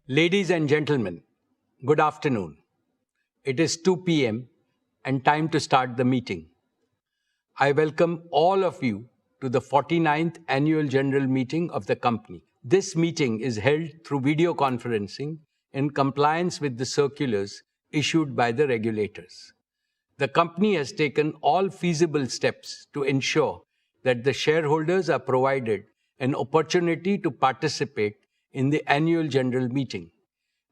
Ladies and gentlemen, good afternoon. It is 2 p.m. and time to start the meeting. I welcome all of you to the 49th Annual General Meeting of the company. This meeting is held through video conferencing in compliance with the circulars issued by the regulators. The company has taken all feasible steps to ensure that the shareholders are provided an opportunity to participate in the annual general meeting.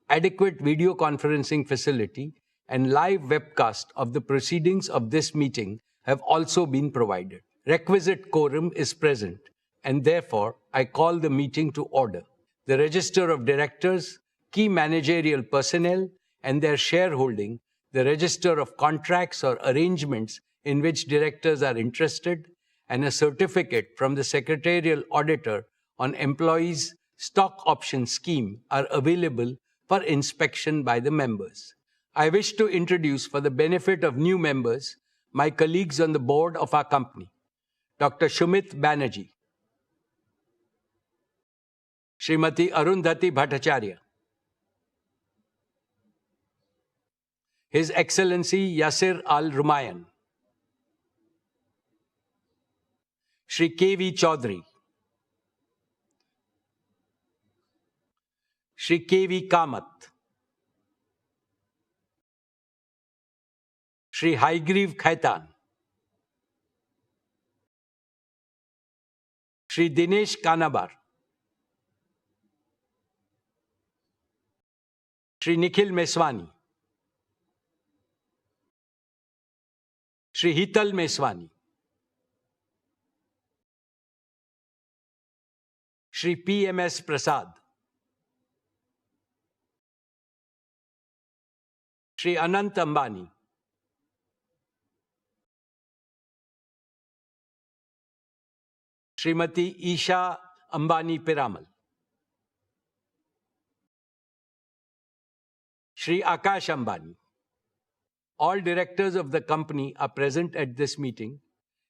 Adequate video conferencing facility and live webcast of the proceedings of this meeting have also been provided. Requisite quorum is present, and therefore I call the meeting to order. The register of directors, key managerial personnel, and their shareholding, the register of contracts or arrangements in which directors are interested, and a certificate from the secretarial auditor on employees' stock option scheme are available for inspection by the members. I wish to introduce, for the benefit of new members, my colleagues on the board of our company. Dr. Shumit Banerjee, Srimati Arundhati Bhattacharya, His Excellency Yasir Al-Rumayyan, Shri K.V. Chaudhary, Shri K.V. Kamath, Shri Haigriv Khaitan, Shri Dinesh Kanabar, Shri Nikhil Meswani, Shri Hital Meswani, Shri P.M.S. Prasad, Shri Anant Ambani, Srimati Isha Ambani Piramal, Shri Akash Ambani. All directors of the company are present at this meeting.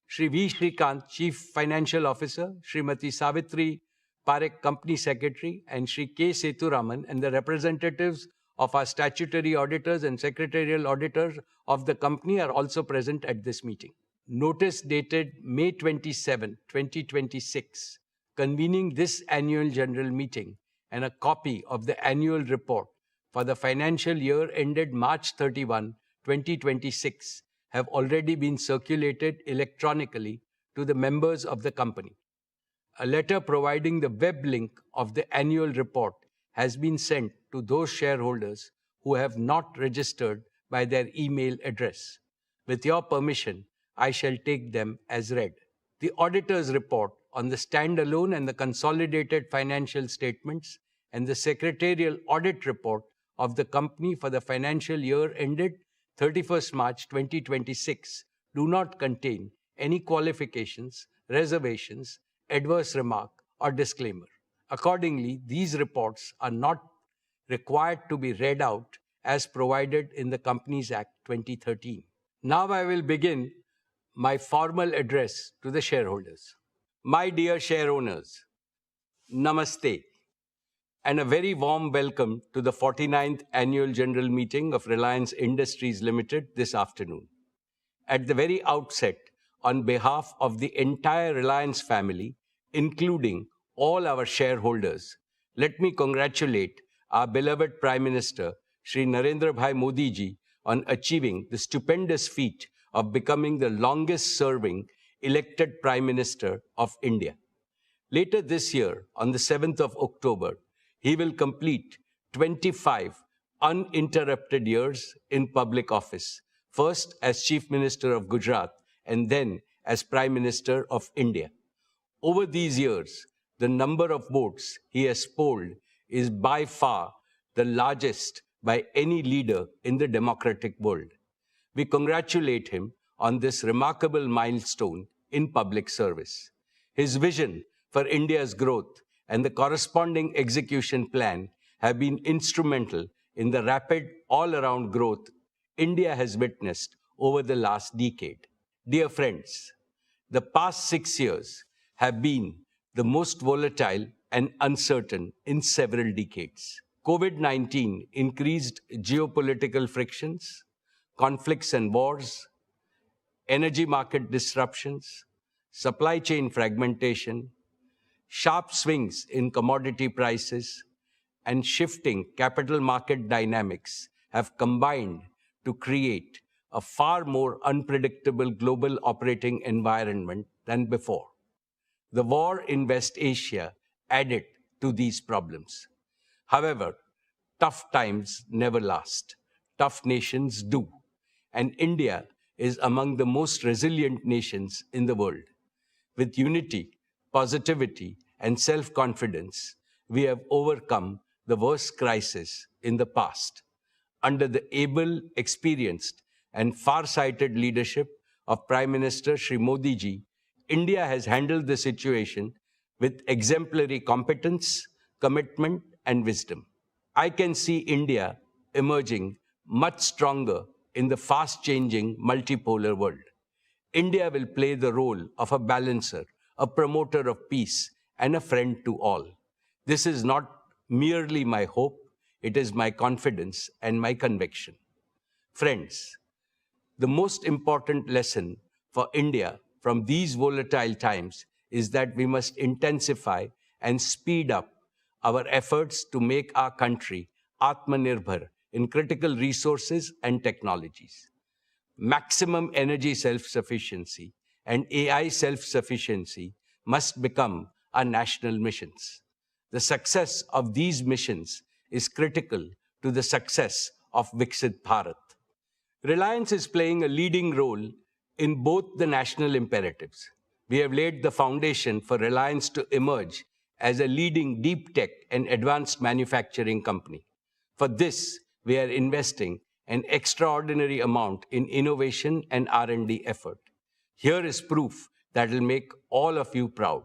Shri V. Shrikant, Chief Financial Officer, Srimati Savitri Parekh, Company Secretary, and Shri K. Seturaman, and the representatives of our statutory auditors and secretarial auditors of the company are also present at this meeting. Notice dated May 27, 2026, convening this annual general meeting and a copy of the annual report for the financial year ended March 31, 2026 have already been circulated electronically to the members of the company. A letter providing the web link of the annual report has been sent to those shareholders who have not registered by their email address. With your permission, I shall take them as read. The auditor's report on the standalone and the consolidated financial statements and the secretarial audit report of the company for the financial year ended 31st March 2026 do not contain any qualifications, reservations, adverse remark, or disclaimer. Accordingly, these reports are not required to be read out as provided in the Companies Act 2013. Now I will begin my formal address to the shareholders. My dear share owners, Namaste, and a very warm welcome to the 49th Annual General Meeting of Reliance Industries Limited this afternoon. At the very outset, on behalf of the entire Reliance family, including all our shareholders, let me congratulate our beloved Prime Minister, Shri Narendra Bhai Modi ji, on achieving the stupendous feat of becoming the longest-serving elected Prime Minister of India. Later this year, on the 7th of October, he will complete 25 uninterrupted years in public office, first as Chief Minister of Gujarat and then as Prime Minister of India. Over these years, the number of votes he has polled is by far the largest by any leader in the democratic world. We congratulate him on this remarkable milestone in public service. His vision for India's growth and the corresponding execution plan have been instrumental in the rapid all-around growth India has witnessed over the last decade. Dear friends, the past 6 years have been the most volatile and uncertain in several decades. COVID-19 increased geopolitical frictions, conflicts and wars, energy market disruptions, supply chain fragmentation, sharp swings in commodity prices, and shifting capital market dynamics have combined to create a far more unpredictable global operating environment than before. The war in West Asia added to these problems. However, tough times never last. Tough nations do. And India is among the most resilient nations in the world. With unity, positivity, and self-confidence, we have overcome the worst crisis in the past. Under the able, experienced, and far-sighted leadership of Prime Minister Shri Modi ji, India has handled the situation with exemplary competence, commitment, and wisdom. I can see India emerging much stronger in the fast-changing multipolar world. India will play the role of a balancer, a promoter of peace, and a friend to all. This is not merely my hope, it is my confidence and my conviction. Friends, the most important lesson for India from these volatile times is that we must intensify and speed up our efforts to make our country Atmanirbhar in critical resources and technologies. Maximum energy self-sufficiency and AI self-sufficiency must become our national missions. The success of these missions is critical to the success of Viksit Bharat. Reliance is playing a leading role in both the national imperatives. We have laid the foundation for Reliance to emerge as a leading deep tech and advanced manufacturing company. For this, we are investing an extraordinary amount in innovation and R&D effort. Here is proof that will make all of you proud.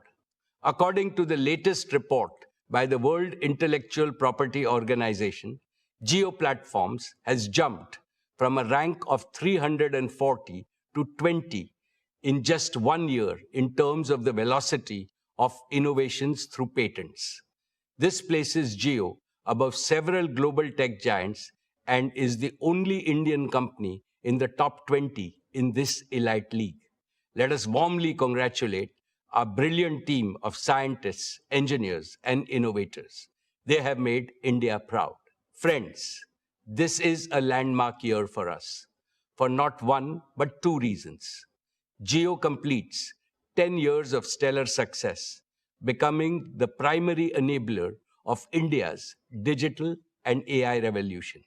According to the latest report by the World Intellectual Property Organization, Geo Platforms has jumped from a rank of 340 to 20 in just 1 year in terms of the velocity of innovations through patents. This places Geo above several global tech giants and is the only Indian company in the top 20 in this elite league. Let us warmly congratulate our brilliant team of scientists, engineers, and innovators. They have made India proud. Friends, this is a landmark year for us, for not one, but two reasons. Geo completes 10 years of stellar success, becoming the primary enabler of India's digital and AI revolution.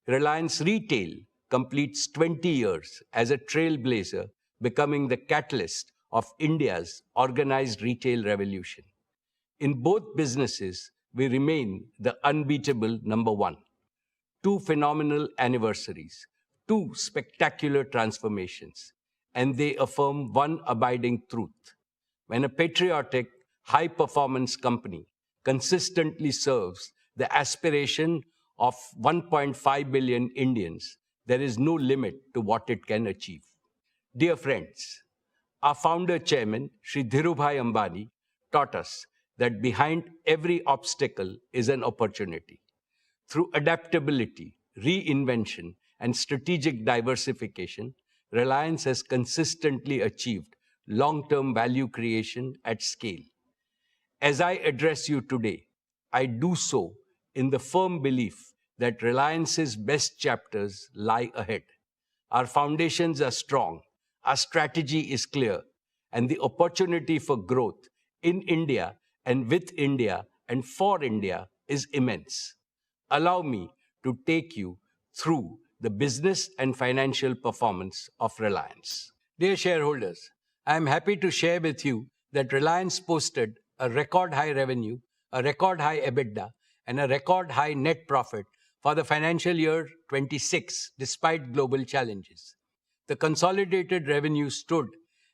Reliance Retail completes 20 years as a trailblazer, becoming the catalyst of India's organized retail revolution. In both businesses, we remain the unbeatable number one. Two phenomenal anniversaries, two spectacular transformations, and they affirm one abiding truth. When a patriotic, high-performance company consistently serves the aspiration of 1.5 billion Indians, there is no limit to what it can achieve. Dear friends, our founder chairman, Shri Dhirubhai Ambani, taught us that behind every obstacle is an opportunity. Through adaptability, reinvention, and strategic diversification, Reliance has consistently achieved long-term value creation at scale. As I address you today, I do so in the firm belief that Reliance's best chapters lie ahead. Our foundations are strong, our strategy is clear, and the opportunity for growth in India and with India and for India is immense. Allow me to take you through the business and financial performance of Reliance. Dear shareholders, I am happy to share with you that Reliance posted a record high revenue, a record high EBITDA, and a record high net profit for the financial year 26, despite global challenges. The consolidated revenue stood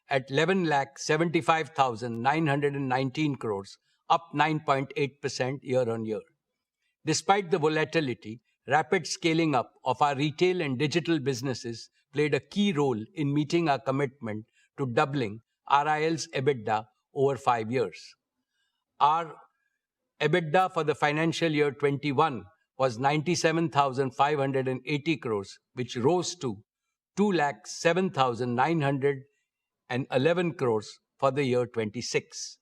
at 11,75,919 crores, up 9.8% year-on-year. Despite the volatility, rapid scaling up of our retail and digital businesses played a key role in meeting our commitment to doubling RIL's EBITDA over 5 years. Our EBITDA for the financial year 21 was 97,580 crores, which rose to 2,07,911 crores for the year 26.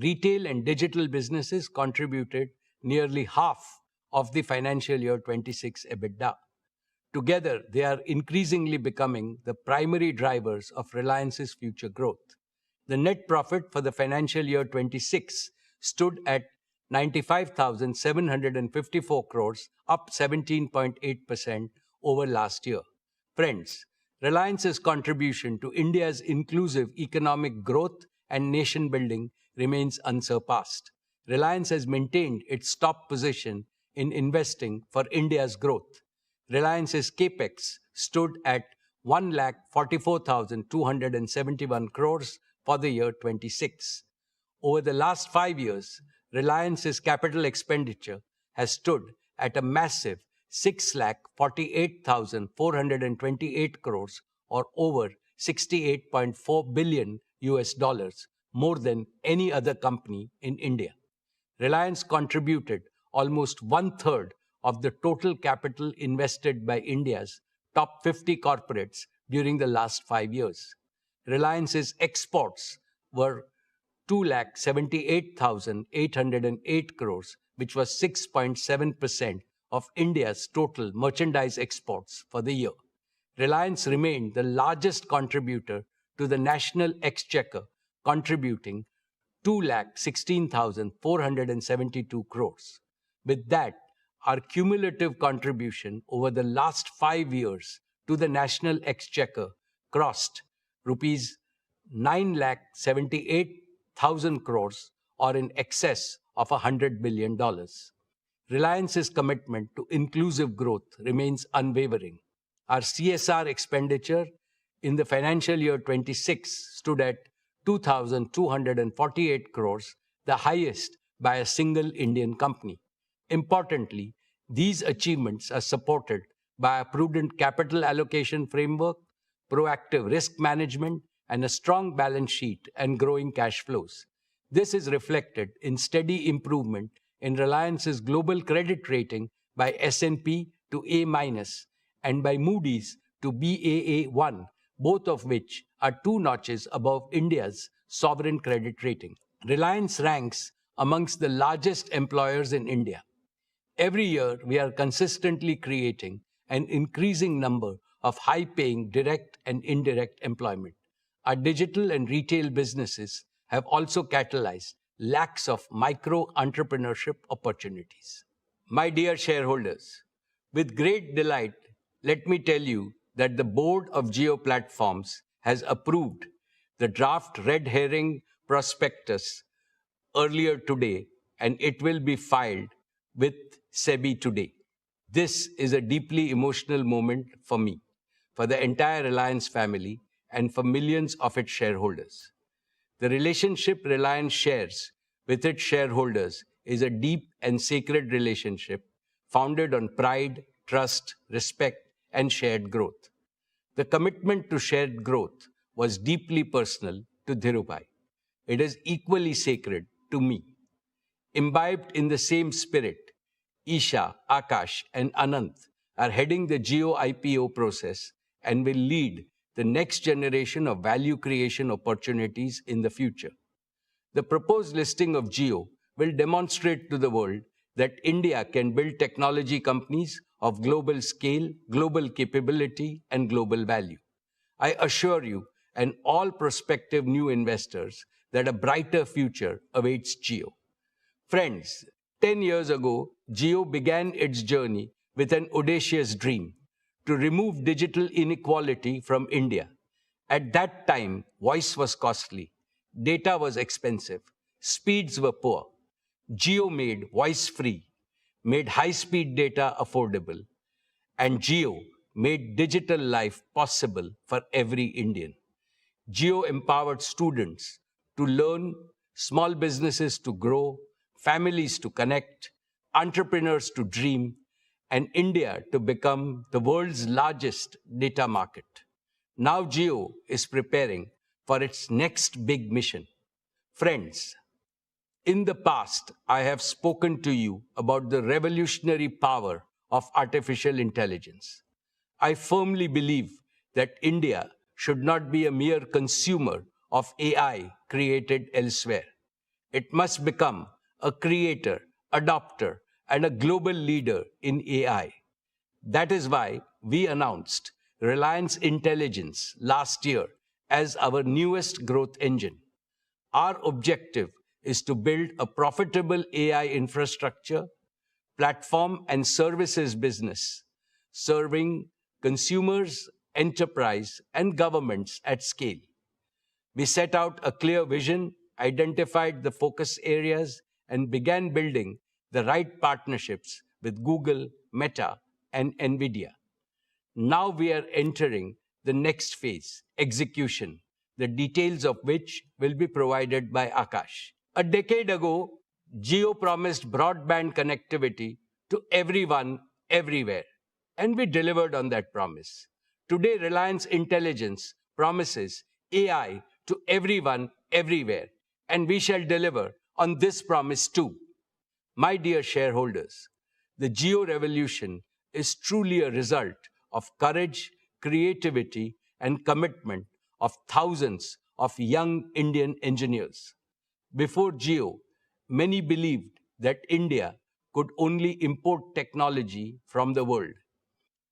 Retail and digital businesses contributed nearly half of the financial year 26 EBITDA. Together, they are increasingly becoming the primary drivers of Reliance's future growth. The net profit for the financial year 26 stood at 95,754 crores, up 17.8% over last year. Friends, Reliance's contribution to India's inclusive economic growth and nation building remains unsurpassed. Reliance has maintained its top position in investing for India's growth. Reliance's capex stood at 1,44,271 crores for the year 26. Over the last 5 years, Reliance's capital expenditure has stood at a massive 6,48,428 crores, or over $68.4 billion US, more than any other company in India. Reliance contributed almost one-third of the total capital invested by India's top 50 corporates during the last 5 years. Reliance's exports were 2,78,808 crores, which was 6.7% of India's total merchandise exports for the year. Reliance remained the largest contributor to the national exchequer, contributing 2,16,472 crores. With that, our cumulative contribution over the last 5 years to the national exchequer crossed rupees 9,78,000 crores, or in excess of $100 billion. Reliance's commitment to inclusive growth remains unwavering. Our CSR expenditure in the financial year 26 stood at 2,248 crores, the highest by a single Indian company. Importantly, these achievements are supported by a prudent capital allocation framework, proactive risk management, and a strong balance sheet and growing cash flows. This is reflected in steady improvement in Reliance's global credit rating by S&P to A- and by Moody's to Baa1, both of which are 2 notches above India's sovereign credit rating. Reliance ranks amongst the largest employers in India. Every year, we are consistently creating an increasing number of high-paying direct and indirect employment. Our digital and retail businesses have also catalyzed lakhs of micro-entrepreneurship opportunities. My dear shareholders, with great delight, let me tell you that the board of Jio Platforms has approved the draft red herring prospectus earlier today, and it will be filed with SEBI today. This is a deeply emotional moment for me, for the entire Reliance family, and for millions of its shareholders. The relationship Reliance shares with its shareholders is a deep and sacred relationship founded on pride, trust, respect, and shared growth. The commitment to shared growth was deeply personal to Dhirubhai. It is equally sacred to me. Imbibed in the same spirit, Isha, Akash, and Anant are heading the Jio IPO process and will lead the next generation of value creation opportunities in the future. The proposed listing of Jio will demonstrate to the world that India can build technology companies of global scale, global capability, and global value. I assure you and all prospective new investors that a brighter future awaits Jio. Friends, 10 years ago, Jio began its journey with an audacious dream to remove digital inequality from India. At that time, voice was costly, data was expensive, speeds were poor. Jio made voice free, made high-speed data affordable, and Jio made digital life possible for every Indian. Jio empowered students to learn, small businesses to grow, families to connect, entrepreneurs to dream, and India to become the world's largest data market. Now Jio is preparing for its next big mission. Friends, In the past, I have spoken to you about the revolutionary power of artificial intelligence. I firmly believe that India should not be a mere consumer of AI created elsewhere. It must become a creator, adopter, and a global leader in AI. That is why we announced Reliance Intelligence last year as our newest growth engine. Our objective is to build a profitable AI infrastructure, platform, and services business, serving consumers, enterprise, and governments at scale. We set out a clear vision, identified the focus areas, and began building the right partnerships with Google, Meta, and NVIDIA. Now we are entering the next phase, execution, the details of which will be provided by Akash. A decade ago, Jio promised broadband connectivity to everyone, everywhere, and we delivered on that promise. Today, Reliance Intelligence promises AI to everyone, everywhere, and we shall deliver on this promise too. My dear shareholders, the Jio revolution is truly a result of courage, creativity, and commitment of thousands of young Indian engineers. Before Jio, many believed that India could only import technology from the world.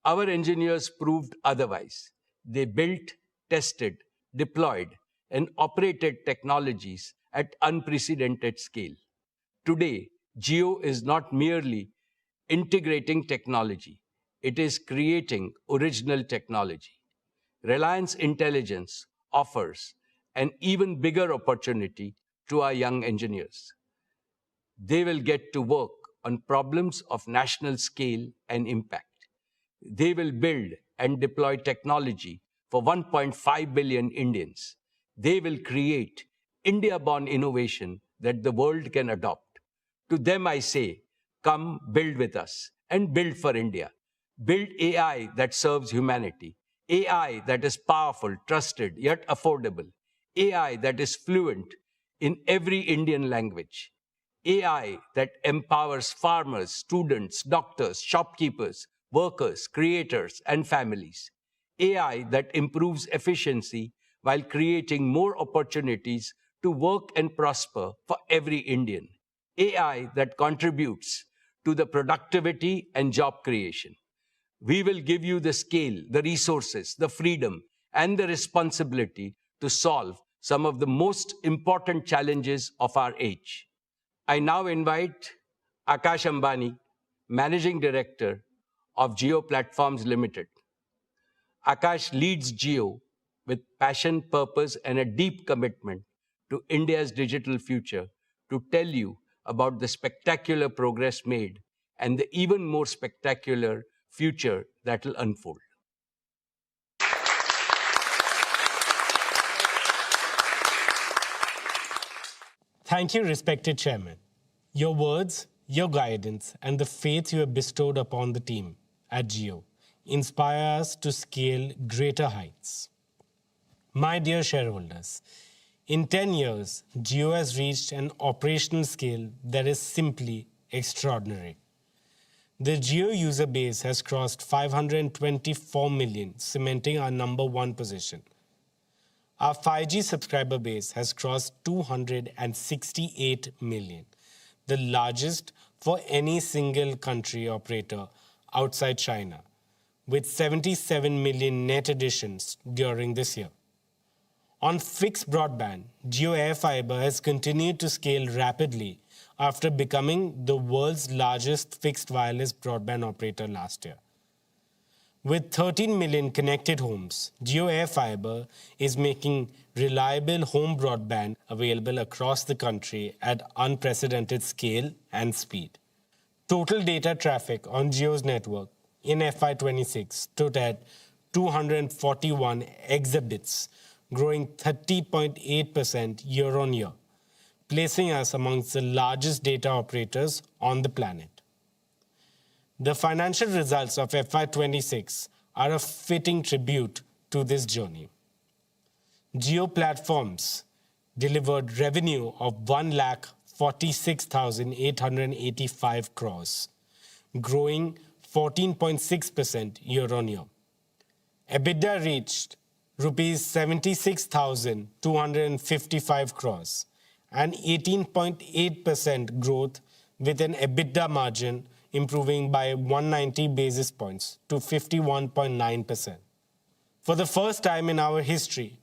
Our engineers proved otherwise. They built, tested, deployed, and operated technologies at unprecedented scale. Today, Jio is not merely integrating technology, it is creating original technology. Reliance Intelligence offers an even bigger opportunity to our young engineers. They will get to work on problems of national scale and impact. They will build and deploy technology for 1.5 billion Indians. They will create India-born innovation that the world can adopt. To them I say, come build with us and build for India. Build AI that serves humanity. AI that is powerful, trusted, yet affordable. AI that is fluent in every Indian language. AI that empowers farmers, students, doctors, shopkeepers, workers, creators, and families. AI that improves efficiency while creating more opportunities to work and prosper for every Indian. AI that contributes to the productivity and job creation. We will give you the scale, the resources, the freedom, and the responsibility to solve some of the most important challenges of our age. I now invite Akash Ambani, Managing Director of Jio Platforms Limited. Akash leads Jio with passion, purpose, and a deep commitment to India's digital future to tell you about the spectacular progress made and the even more spectacular future that will unfold. Thank you, respected Chairman. Your words, your guidance, and the faith you have bestowed upon the team at Jio inspire us to scale greater heights. My dear shareholders, in 10 years, Jio has reached an operational scale that is simply extraordinary. The Jio user base has crossed 524 million, cementing our number one position. Our 5G subscriber base has crossed 268 million, the largest for any single country operator outside China, with 77 million net additions during this year. On fixed broadband, Jio AirFiber has continued to scale rapidly after becoming the world's largest fixed wireless broadband operator last year. With 13 million connected homes, Jio AirFiber is making reliable home broadband available across the country at unprecedented scale and speed. Total data traffic on Jio's network in FY26 stood at 241 exabits, growing 30.8% year-on-year, placing us amongst the largest data operators on the planet. The financial results of FY26 are a fitting tribute to this journey. Jio Platforms delivered revenue of 46,885 crores, growing 14.6% year-on-year. EBITDA reached rupees 76,255 crores, an 18.8% growth with an EBITDA margin improving by 190 basis points to 51.9%. For the first time in our history,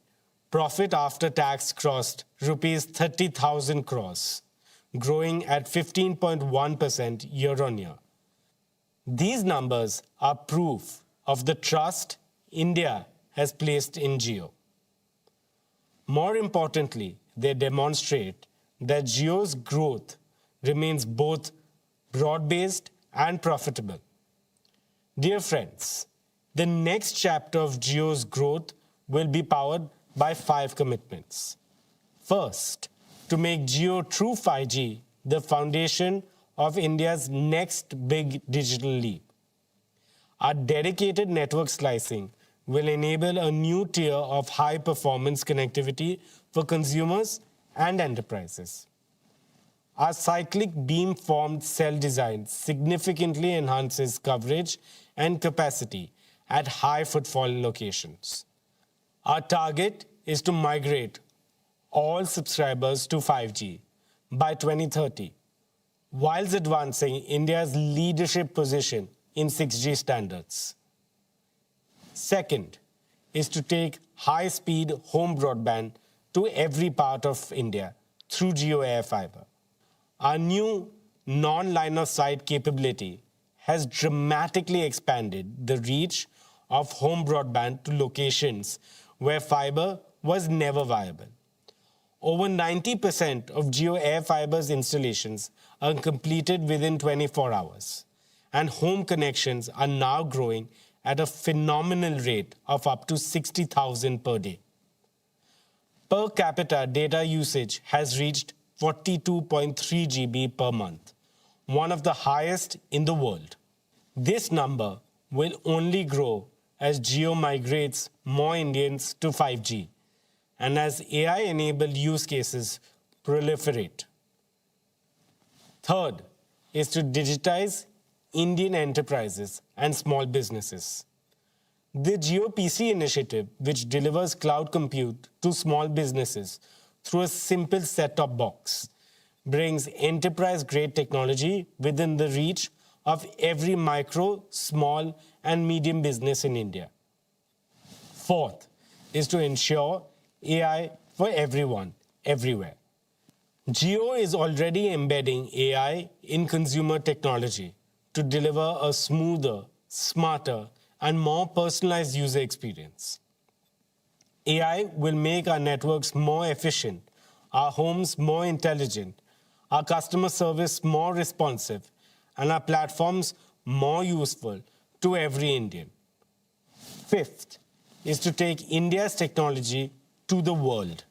profit after tax crossed rupees 30,000 crores, growing at 15.1% year-on-year. These numbers are proof of the trust India has placed in Jio. More importantly, they demonstrate that Jio's growth remains both broad-based and profitable. Dear friends, the next chapter of Jio's growth will be powered by 5 commitments. First, to make Jio True 5G the foundation of India's next big digital leap. Our dedicated network slicing will enable a new tier of high-performance connectivity for consumers and enterprises. Our cyclic beam-formed cell design significantly enhances coverage and capacity at high-footfall locations. Our target is to migrate all subscribers to 5G by 2030, whilst advancing India's leadership position in 6G standards. Second is to take high-speed home broadband to every part of India through Jio Air Fiber. Our new non-line-of-sight capability has dramatically expanded the reach of home broadband to locations where fiber was never viable. Over 90% of Jio Air Fiber's installations are completed within 24 hours, and home connections are now growing at a phenomenal rate of up to 60,000 per day. Per capita data usage has reached 42.3 GB per month, one of the highest in the world. This number will only grow as Jio migrates more Indians to 5G and as AI-enabled use cases proliferate. Third is to digitize Indian enterprises and small businesses. The Jio PC initiative, which delivers cloud compute to small businesses through a simple set-top box, brings enterprise-grade technology within the reach of every micro, small, and medium business in India. Fourth is to ensure AI for everyone, everywhere. Jio is already embedding AI in consumer technology to deliver a smoother, smarter, and more personalized user experience. AI will make our networks more efficient, our homes more intelligent, our customer service more responsive, and our platforms more useful to every Indian. Fifth is to take India's technology to the world.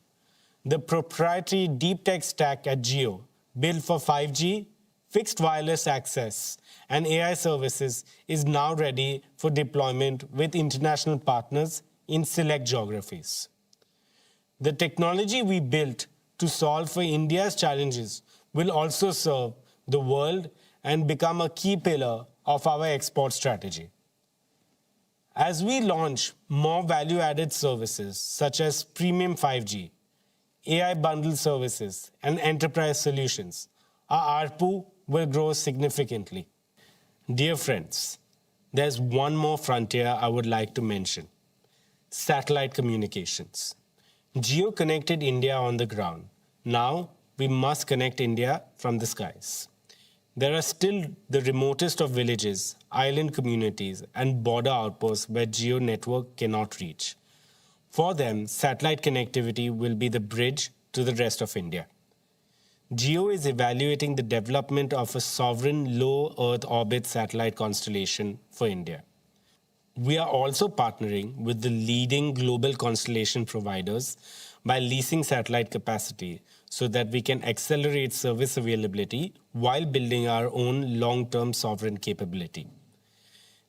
The proprietary deep tech stack at Jio, built for 5G, fixed wireless access, and AI services, is now ready for deployment with international partners in select geographies. The technology we built to solve for India's challenges will also serve the world and become a key pillar of our export strategy. As we launch more value-added services such as premium 5G, AI bundled services, and enterprise solutions, our ARPU will grow significantly. Dear friends, there's one more frontier I would like to mention: satellite communications. Jio connected India on the ground. Now we must connect India from the skies. There are still the remotest of villages, island communities, and border outposts where Jio network cannot reach. For them, satellite connectivity will be the bridge to the rest of India. Jio is evaluating the development of a sovereign low Earth orbit satellite constellation for India. We are also partnering with the leading global constellation providers by leasing satellite capacity so that we can accelerate service availability while building our own long-term sovereign capability.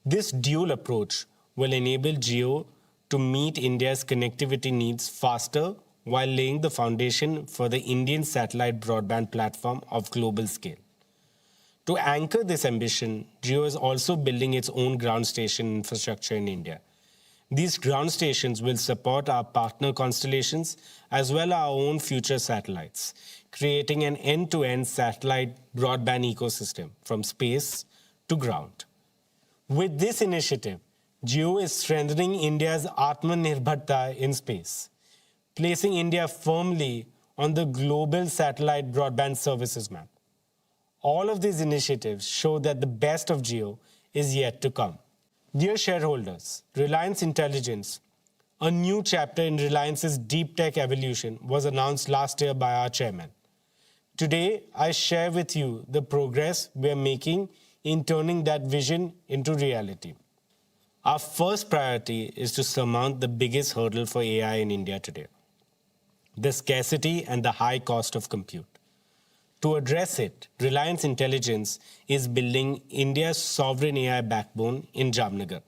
This dual approach will enable Jio to meet India's connectivity needs faster while laying the foundation for the Indian satellite broadband platform of global scale. To anchor this ambition, Jio is also building its own ground station infrastructure in India. These ground stations will support our partner constellations as well as our own future satellites, creating an end-to-end satellite broadband ecosystem from space to ground. With this initiative, Jio is strengthening India's Atmanirbharta in space, placing India firmly on the global satellite broadband services map. All of these initiatives show that the best of Jio is yet to come. Dear shareholders, Reliance Intelligence, a new chapter in Reliance's deep tech evolution, was announced last year by our chairman. Today, I share with you the progress we are making in turning that vision into reality. Our first priority is to surmount the biggest hurdle for AI in India today, the scarcity and the high cost of compute. To address it, Reliance Intelligence is building India's sovereign AI backbone in Jamnagar.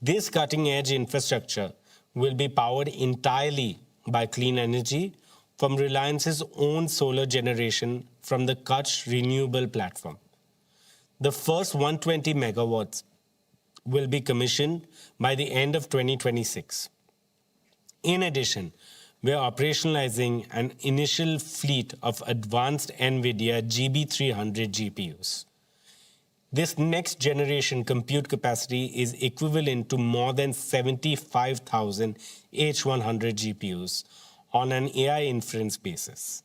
This cutting-edge infrastructure will be powered entirely by clean energy from Reliance's own solar generation from the Kutch Renewable Platform. The first 120 megawatts will be commissioned by the end of 2026. In addition, we are operationalizing an initial fleet of advanced NVIDIA GB300 GPUs. This next generation compute capacity is equivalent to more than 75,000 H100 GPUs on an AI inference basis.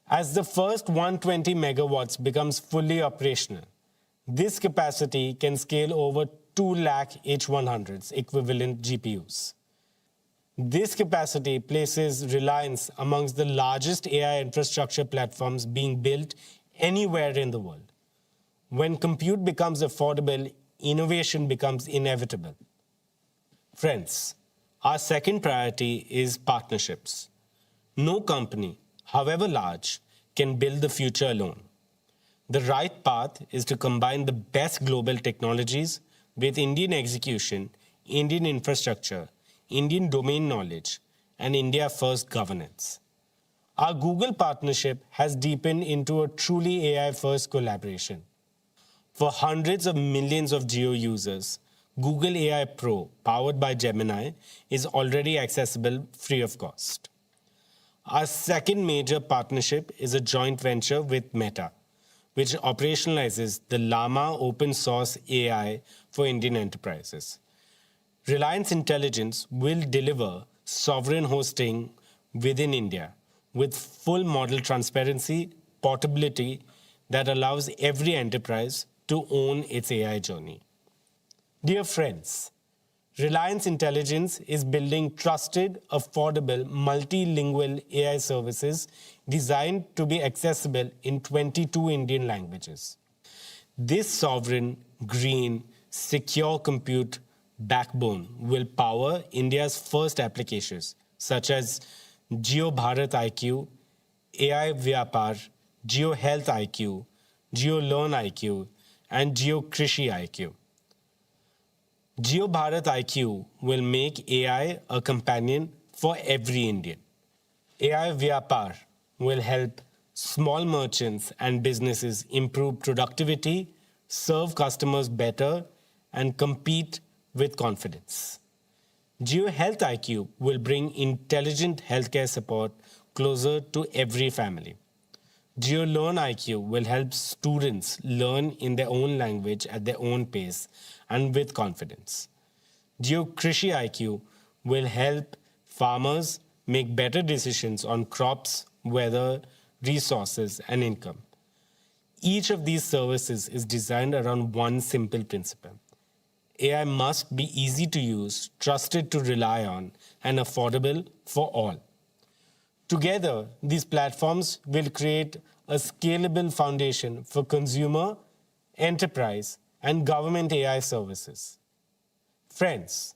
As the first 120 megawatts becomes fully operational, this capacity can scale over 2 lakh H100s equivalent GPUs. This capacity places Reliance amongst the largest AI infrastructure platforms being built anywhere in the world. When compute becomes affordable, innovation becomes inevitable. Friends, our second priority is partnerships. No company, however large, can build the future alone. The right path is to combine the best global technologies with Indian execution, Indian infrastructure, Indian domain knowledge, and India-first governance. Our Google partnership has deepened into a truly AI-first collaboration. For hundreds of millions of Jio users, Google AI Pro, powered by Gemini, is already accessible free of cost. Our second major partnership is a joint venture with Meta, which operationalizes the Llama open source AI for Indian enterprises. Reliance Intelligence will deliver sovereign hosting within India with full model transparency, portability that allows every enterprise to own its AI journey. Dear friends, Reliance Intelligence is building trusted, affordable, multilingual AI services designed to be accessible in 22 Indian languages. This sovereign, green, secure compute backbone will power India's first applications such as Jio Bharat IQ, AI Vyapar, Jio Health IQ, Jio Learn IQ, and Jio Krishi IQ. Jio Bharat IQ will make AI a companion for every Indian. AI Vyapar will help small merchants and businesses improve productivity, serve customers better, and compete with confidence. Jio Health IQ will bring intelligent healthcare support closer to every family. Jio Learn IQ will help students learn in their own language at their own pace and with confidence. Jio Krishi IQ will help farmers make better decisions on crops, weather, resources, and income. Each of these services is designed around one simple principle. AI must be easy to use, trusted to rely on, and affordable for all. Together, these platforms will create a scalable foundation for consumer, enterprise, and government AI services. Friends,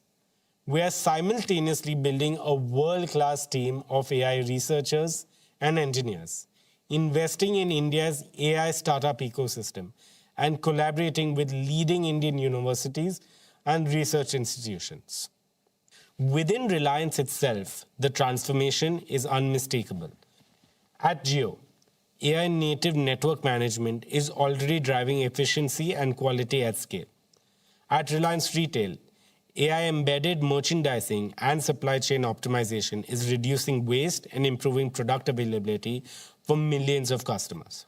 we are simultaneously building a world-class team of AI researchers and engineers, investing in India's AI startup ecosystem, and collaborating with leading Indian universities and research institutions. Within Reliance itself, the transformation is unmistakable. At Jio, AI native network management is already driving efficiency and quality at scale. At Reliance Retail, AI embedded merchandising and supply chain optimization is reducing waste and improving product availability for millions of customers.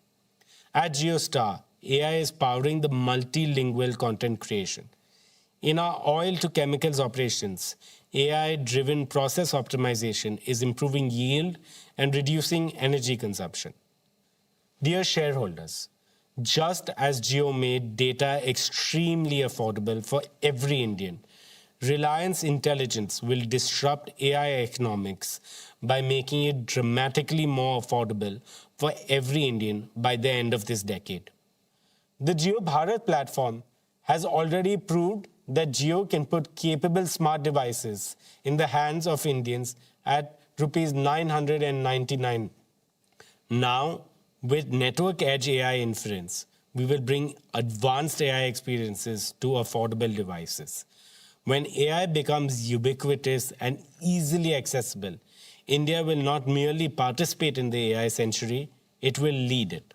At JioStar, AI is powering the multilingual content creation. In our oil to chemicals operations, AI-driven process optimization is improving yield and reducing energy consumption. Dear shareholders, just as Jio made data extremely affordable for every Indian, Reliance Intelligence will disrupt AI economics by making it dramatically more affordable for every Indian by the end of this decade. The Jio Bharat platform has already proved that Jio can put capable smart devices in the hands of Indians at Rs 999. Now, with Network Edge AI inference, we will bring advanced AI experiences to affordable devices. When AI becomes ubiquitous and easily accessible, India will not merely participate in the AI century, it will lead it.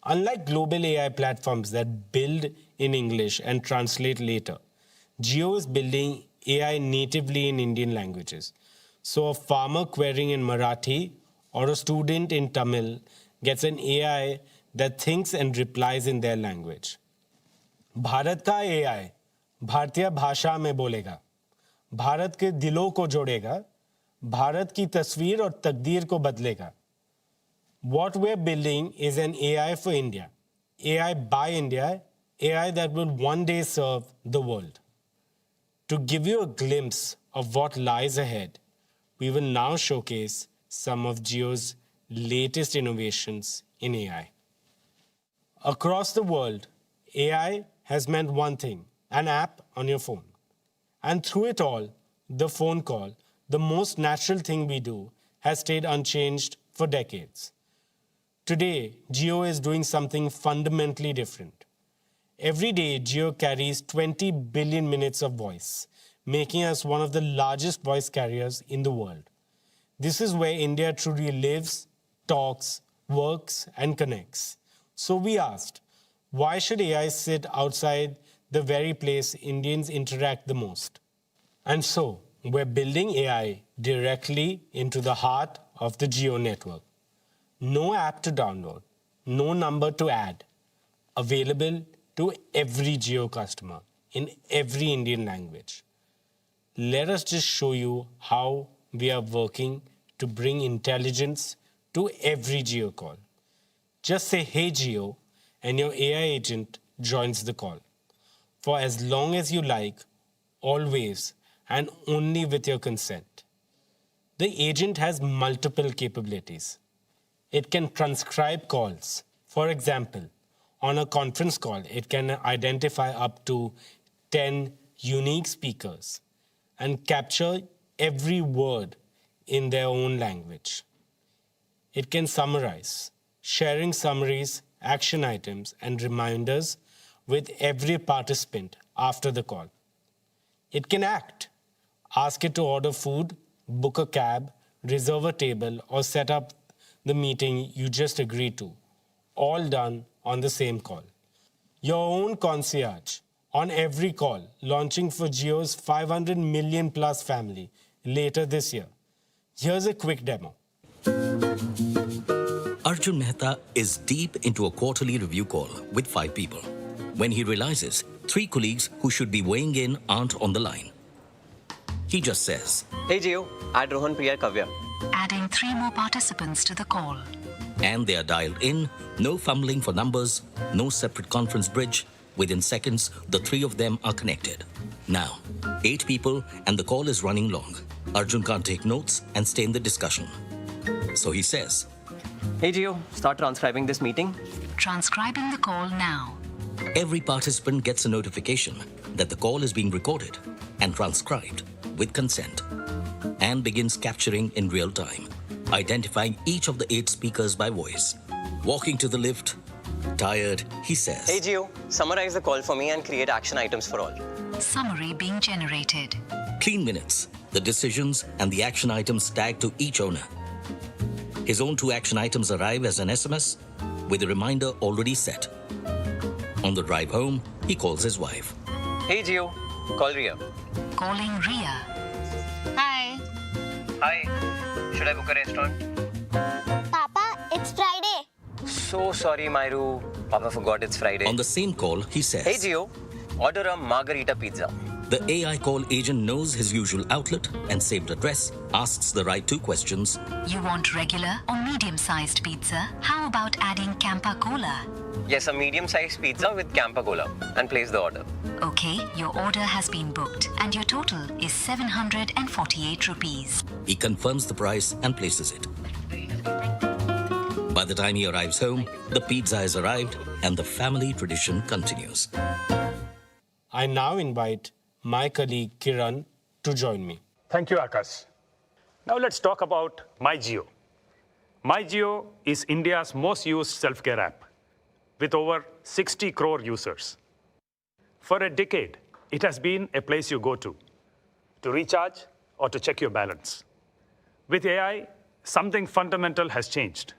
Unlike global AI platforms that build in English and translate later, Jio is building AI natively in Indian languages. So a farmer querying in Marathi or a student in Tamil gets an AI that thinks and replies in their language. Bharat का AI भारतीय भाषा में बोलेगा, भारत के दिलों को जोड़ेगा, भारत की तस्वीर और तकदीर को बदलेगा. What we're building is an AI for India, AI by India, AI that will one day serve the world. To give you a glimpse of what lies ahead, we will now showcase some of Jio's latest innovations in AI. Across the world, AI has meant one thing: an app on your phone. And through it all, the phone call, the most natural thing we do, has stayed unchanged for decades. Today, Jio is doing something fundamentally different. Every day, Jio carries 20 billion minutes of voice, making us one of the largest voice carriers in the world. This is where India truly lives, talks, works, and connects. So we asked, why should AI sit outside the very place Indians interact the most? And so, we're building AI directly into the heart of the Jio network. No app to download, no number to add. Available to every Jio customer in every Indian language. Let us just show you how we are working to bring intelligence to every Jio call. Just say, "Hey Jio," and your AI agent joins the call. For as long as you like, always, and only with your consent. The agent has multiple capabilities. It can transcribe calls. For example, on a conference call, it can identify up to 10 unique speakers and capture every word in their own language. It can summarize, sharing summaries, action items, and reminders with every participant after the call. It can act. Ask it to order food, book a cab, reserve a table, or set up the meeting you just agreed to, all done on the same call. Your own concierge on every call, launching for Jio's 500 million plus family later this year. Here's a quick demo. Arjun Mehta is deep into a quarterly review call with 5 people when he realizes 3 colleagues who should be weighing in aren't on the line. He just says, "Hey Jio, add Rohan, Priya, Kavya." Adding 3 more participants to the call. and they are dialed in, no fumbling for numbers, no separate conference bridge. Within seconds, the 3 of them are connected. Now, 8 people and the call is running long. Arjun can't take notes and stay in the discussion. So he says, "Hey Gio, start transcribing this meeting." Transcribing the call now. Every participant gets a notification that the call is being recorded and transcribed with consent and begins capturing in real time, identifying each of the 8 speakers by voice. Walking to the lift, tired, he says, "Hey Gio, summarize the call for me and create action items for all." Summary being generated. clean minutes, the decisions, and the action items tagged to each owner. His own 2 action items arrive as an SMS with a reminder already set. On the drive home, he calls his wife. Hey Gio, call Ria. Calling Ria. Hi. Hi, should I book a restaurant? Papa, it's Friday. So sorry, Myru. Papa forgot it's Friday. On the same call, he says, Hey Gio, order a margarita pizza. The AI call agent knows his usual outlet and saved address, asks the right 2 questions. You want regular or medium-sized pizza? How about adding Campa Cola? Yes, a medium-sized pizza with Campa Cola, and place the order. Okay, your order has been booked and your total is 748 rupees. He confirms the price and places it. By the time he arrives home, the pizza has arrived and the family tradition continues. I now invite my colleague Kiran to join me. Thank you, Akash. Now let's talk about MyJio. MyJio is India's most used self-care app with over 60 crore users. For a decade, it has been a place you go to recharge or to check your balance. With AI, something fundamental has changed.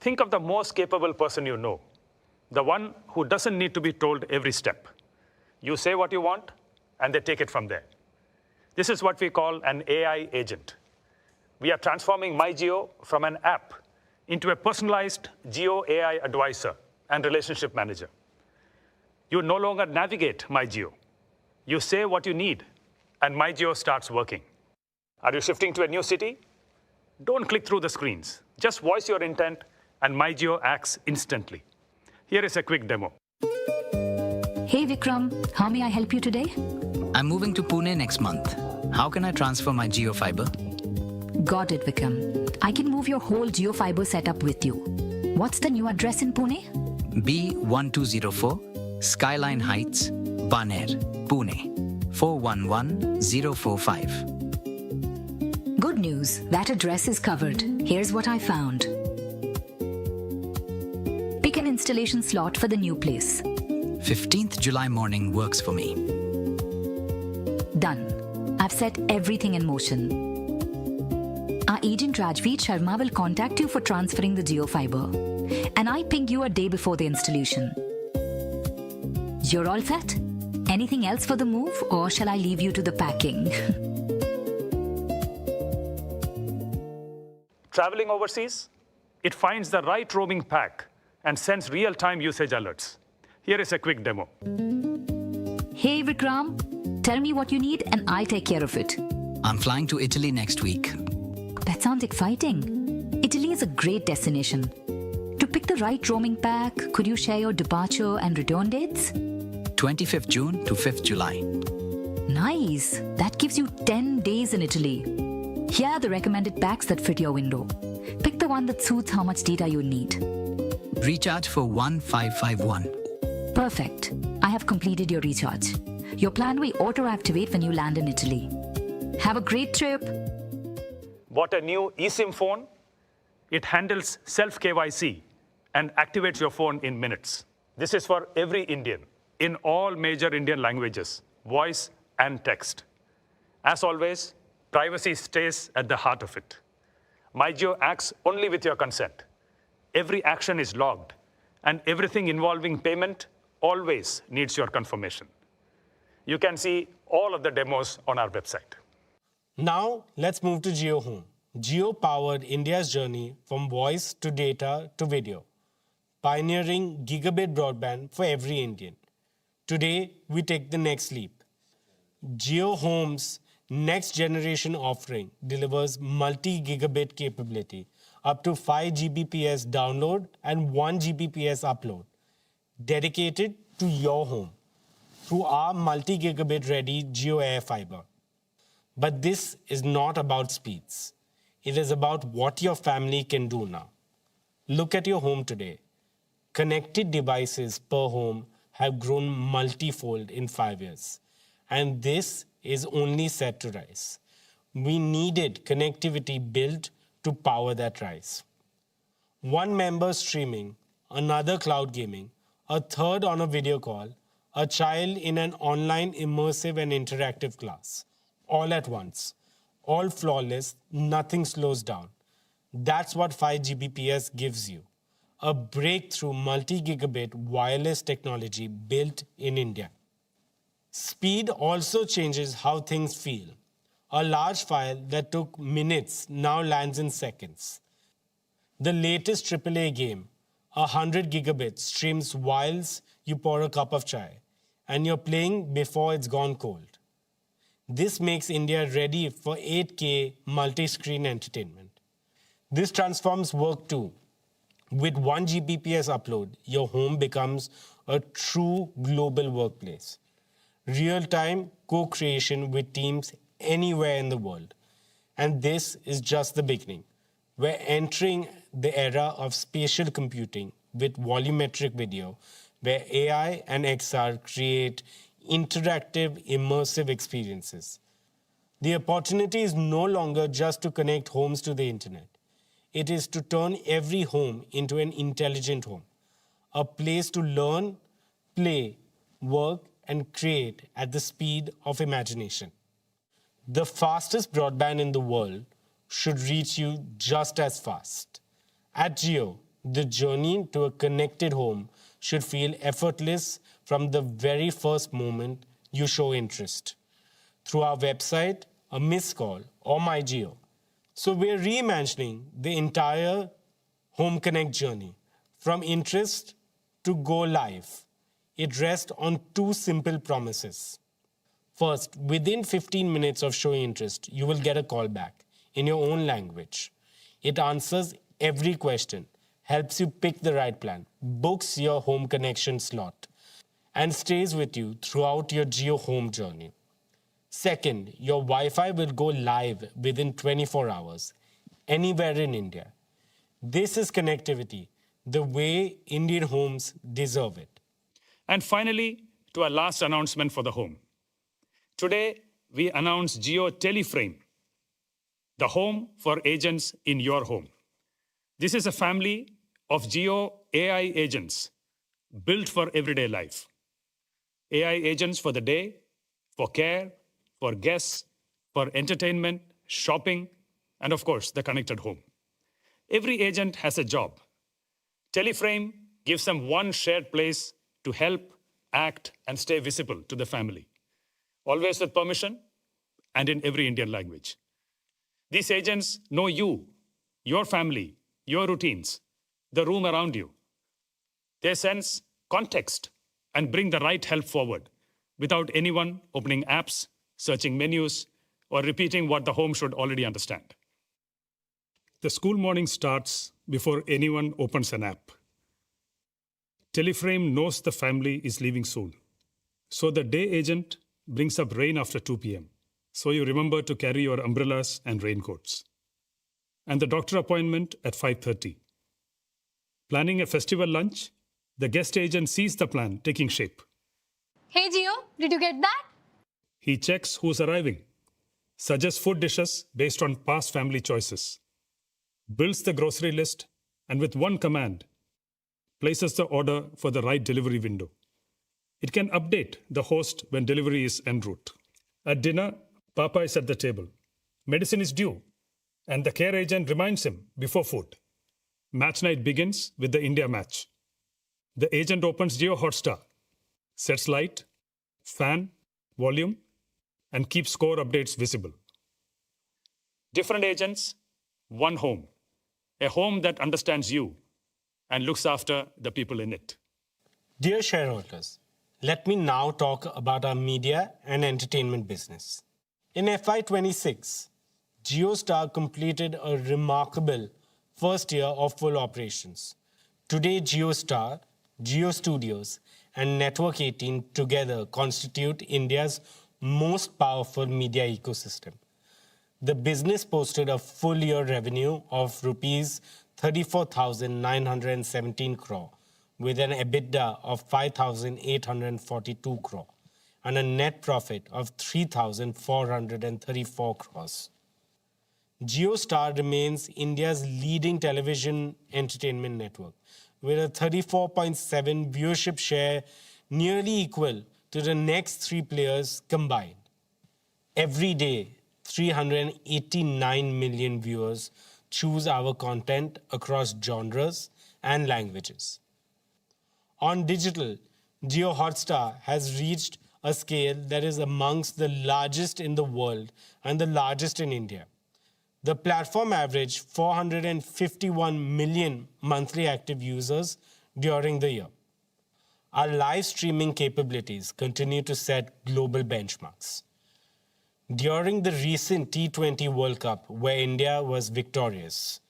Think of the most capable person you know, the one who doesn't need to be told every step. You say what you want, and they take it from there. This is what we call an AI agent. We are transforming MyJio from an app into a personalized Geo AI advisor and relationship manager. You no longer navigate MyJio. You say what you need, and MyJio starts working. Are you shifting to a new city? Don't click through the screens. Just voice your intent, and MyJio acts instantly. Here is a quick demo. Hey Vikram, how may I help you today? I'm moving to Pune next month. How can I transfer my Jio Fiber? Got it, Vikram. I can move your whole JioFiber setup with you. What's the new address in Pune? B1204, Skyline Heights, Baner, Pune, 411045. Good news, that address is covered. Here's what I found. Pick an installation slot for the new place. 15th July morning works for me. Done. I've set everything in motion. Our agent Rajveer Sharma will contact you for transferring the JioFiber. And I ping you a day before the installation. You're all set? Anything else for the move, or shall I leave you to the packing? Traveling overseas? It finds the right roaming pack and sends real-time usage alerts. Here is a quick demo. Hey Vikram, tell me what you need and I'll take care of it. I'm flying to Italy next week. That sounds exciting. Italy is a great destination. To pick the right roaming pack, could you share your departure and return dates? 25th June to 5th July. Nice. That gives you 10 days in Italy. Here are the recommended packs that fit your window. Pick the one that suits how much data you need. Recharge for 1551. Perfect. I have completed your recharge. Your plan will auto-activate when you land in Italy. Have a great trip. Bought a new eSIM phone? It handles self-KYC and activates your phone in minutes. This is for every Indian in all major Indian languages, voice and text. As always, privacy stays at the heart of it. MyJio acts only with your consent. Every action is logged, and everything involving payment always needs your confirmation. You can see all of the demos on our website. Now, let's move to Jio Home. Jio powered India's journey from voice to data to video, pioneering gigabit broadband for every Indian. Today, we take the next leap. Jio Home's next generation offering delivers multi-gigabit capability, up to 5 Gbps download and 1 Gbps upload, dedicated to your home through our multi-gigabit ready Jio Air Fiber. But this is not about speeds. It is about what your family can do now. Look at your home today. Connected devices per home have grown multifold in 5 years. And this is only set to rise. We needed connectivity built to power that rise. One member streaming, another cloud gaming, a third on a video call, a child in an online immersive and interactive class. all at once. All flawless, nothing slows down. That's what 5 Gbps gives you. A breakthrough multi-gigabit wireless technology built in India. Speed also changes how things feel. A large file that took minutes now lands in seconds. The latest AAA game, 100 gigabits, streams whilst you pour a cup of chai, and you're playing before it's gone cold. This makes India ready for 8K multi-screen entertainment. This transforms work too. With 1 Gbps upload, your home becomes a true global workplace. Real-time co-creation with teams anywhere in the world. And this is just the beginning. We're entering the era of spatial computing with volumetric video, where AI and XR create interactive, immersive experiences. The opportunity is no longer just to connect homes to the internet. It is to turn every home into an intelligent home, a place to learn, play, work, and create at the speed of imagination. The fastest broadband in the world should reach you just as fast. At Jio, the journey to a connected home should feel effortless from the very first moment you show interest. Through our website, a missed call, or My Jio. So we're reimagining the entire Home Connect journey, from interest to go live. It rests on 2 simple promises. First, within 15 minutes of showing interest, you will get a call back in your own language. It answers every question, helps you pick the right plan, books your home connection slot, and stays with you throughout your Jio home journey. Second, your Wi-Fi will go live within 24 hours, anywhere in India. This is connectivity, the way Indian homes deserve it. And finally, to our last announcement for the home. Today, we announce Jio Teleframe, the home for agents in your home. This is a family of Jio AI agents built for everyday life. AI agents for the day, for care, for guests, for entertainment, shopping, and of course, the connected home. Every agent has a job. Teleframe gives them one shared place to help, act, and stay visible to the family, always with permission and in every Indian language. These agents know you, your family, your routines, the room around you. They sense context and bring the right help forward without anyone opening apps, searching menus, or repeating what the home should already understand. The school morning starts before anyone opens an app. Teleframe knows the family is leaving soon. So the day agent brings up rain after 2 p.m. So you remember to carry your umbrellas and raincoats. And the doctor appointment at 5:30. Planning a festival lunch, the guest agent sees the plan taking shape. Hey Gio, did you get that? He checks who's arriving, suggests food dishes based on past family choices, builds the grocery list, and with one command, places the order for the right delivery window. It can update the host when delivery is en route. At dinner, Papa is at the table. Medicine is due, and the care agent reminds him before food. Match night begins with the India match. The agent opens Jio Hotstar, sets light, fan, volume, and keeps score updates visible. Different agents, one home. A home that understands you and looks after the people in it. Dear shareholders, let me now talk about our media and entertainment business. In FY26, JioStar completed a remarkable first year of full operations. Today, JioStar, Jio Studios, and Network 18 together constitute India's most powerful media ecosystem. The business posted a full year revenue of rupees 34,917 crore, with an EBITDA of 5,842 crore and a net profit of 3,434 crores. JioStar remains India's leading television entertainment network, with a 34.7% viewership share, nearly equal to the next 3 players combined. Every day, 389 million viewers choose our content across genres and languages. On digital, Jio Hotstar has reached a scale that is amongst the largest in the world and the largest in India. The platform averaged 451 million monthly active users during the year. Our live streaming capabilities continue to set global benchmarks. During the recent T20 World Cup, where India was victorious,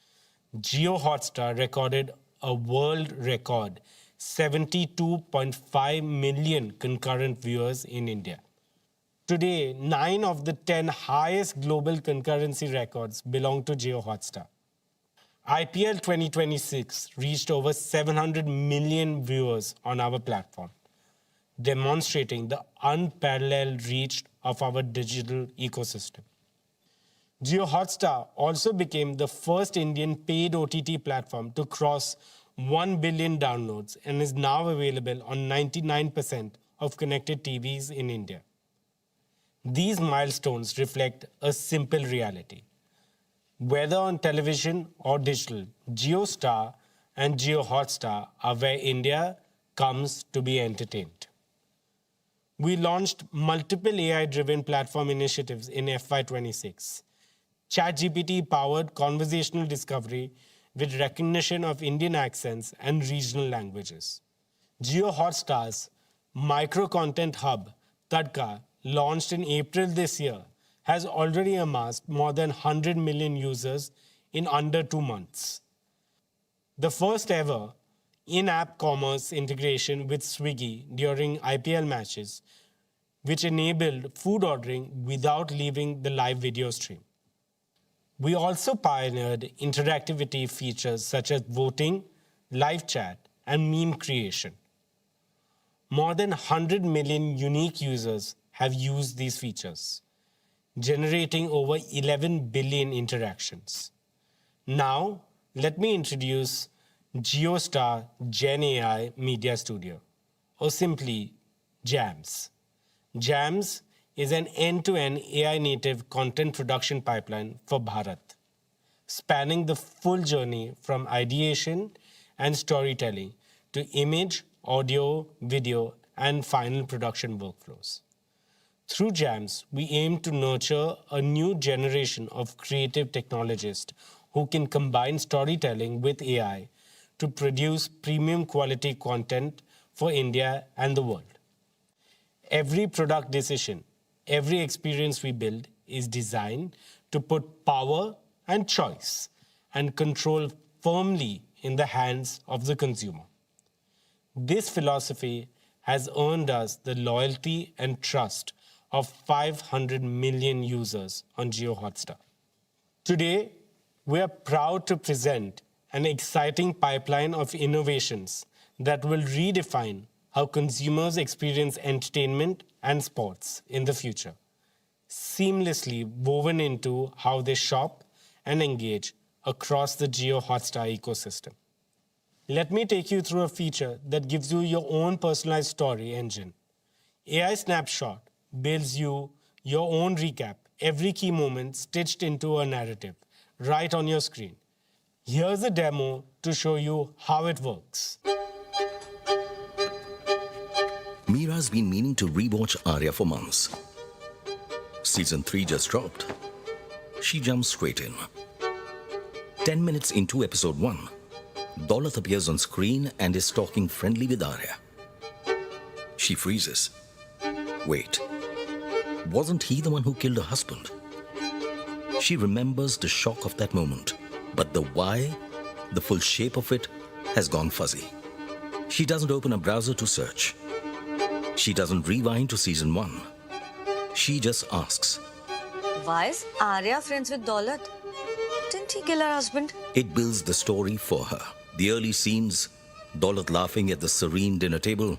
Jio Hotstar recorded a world record 72.5 million concurrent viewers in India. Today, 9 of the 10 highest global concurrency records belong to Jio Hotstar. IPL 2026 reached over 700 million viewers on our platform, demonstrating the unparalleled reach of our digital ecosystem. Jio Hotstar also became the first Indian paid OTT platform to cross 1 billion downloads and is now available on 99% of connected TVs in India. These milestones reflect a simple reality. Whether on television or digital, JioStar and Jio Hotstar are where India comes to be entertained. We launched multiple AI-driven platform initiatives in FY26. ChatGPT-powered conversational discovery with recognition of Indian accents and regional languages. Jio Hotstar's micro-content hub, Tadka, launched in April this year, has already amassed more than 100 million users in under 2 months. The first ever in-app commerce integration with Swiggy during IPL matches, which enabled food ordering without leaving the live video stream. We also pioneered interactivity features such as voting, live chat, and meme creation. More than 100 million unique users have used these features, generating over 11 billion interactions. Now, let me introduce JioStar Gen AI Media Studio, or simply JAMS. JAMS is an end-to-end AI-native content production pipeline for Bharat, spanning the full journey from ideation and storytelling to image, audio, video, and final production workflows. Through JAMS, we aim to nurture a new generation of creative technologists who can combine storytelling with AI to produce premium quality content for India and the world. Every product decision, every experience we build is designed to put power and choice and control firmly in the hands of the consumer. This philosophy has earned us the loyalty and trust of 500 million users on Jio Hotstar. Today, we are proud to present an exciting pipeline of innovations that will redefine how consumers experience entertainment and sports in the future, seamlessly woven into how they shop and engage across the Jio Hotstar ecosystem. Let me take you through a feature that gives you your own personalized story engine. AI Snapshot builds you your own recap, every key moment stitched into a narrative, right on your screen. Here's a demo to show you how it works. Meera's been meaning to rewatch Arya for months. Season 3 just dropped. She jumps straight in. 10 minutes into episode 1, Daulat appears on screen and is talking friendly with Arya. She freezes. Wait, wasn't he the one who killed her husband? She remembers the shock of that moment, but the why, the full shape of it, has gone fuzzy. She doesn't open a browser to search. She doesn't rewind to season 1. She just asks, why is Arya friends with Daulat? Didn't he kill her husband? It builds the story for her. The early scenes, Daulat laughing at the serene dinner table,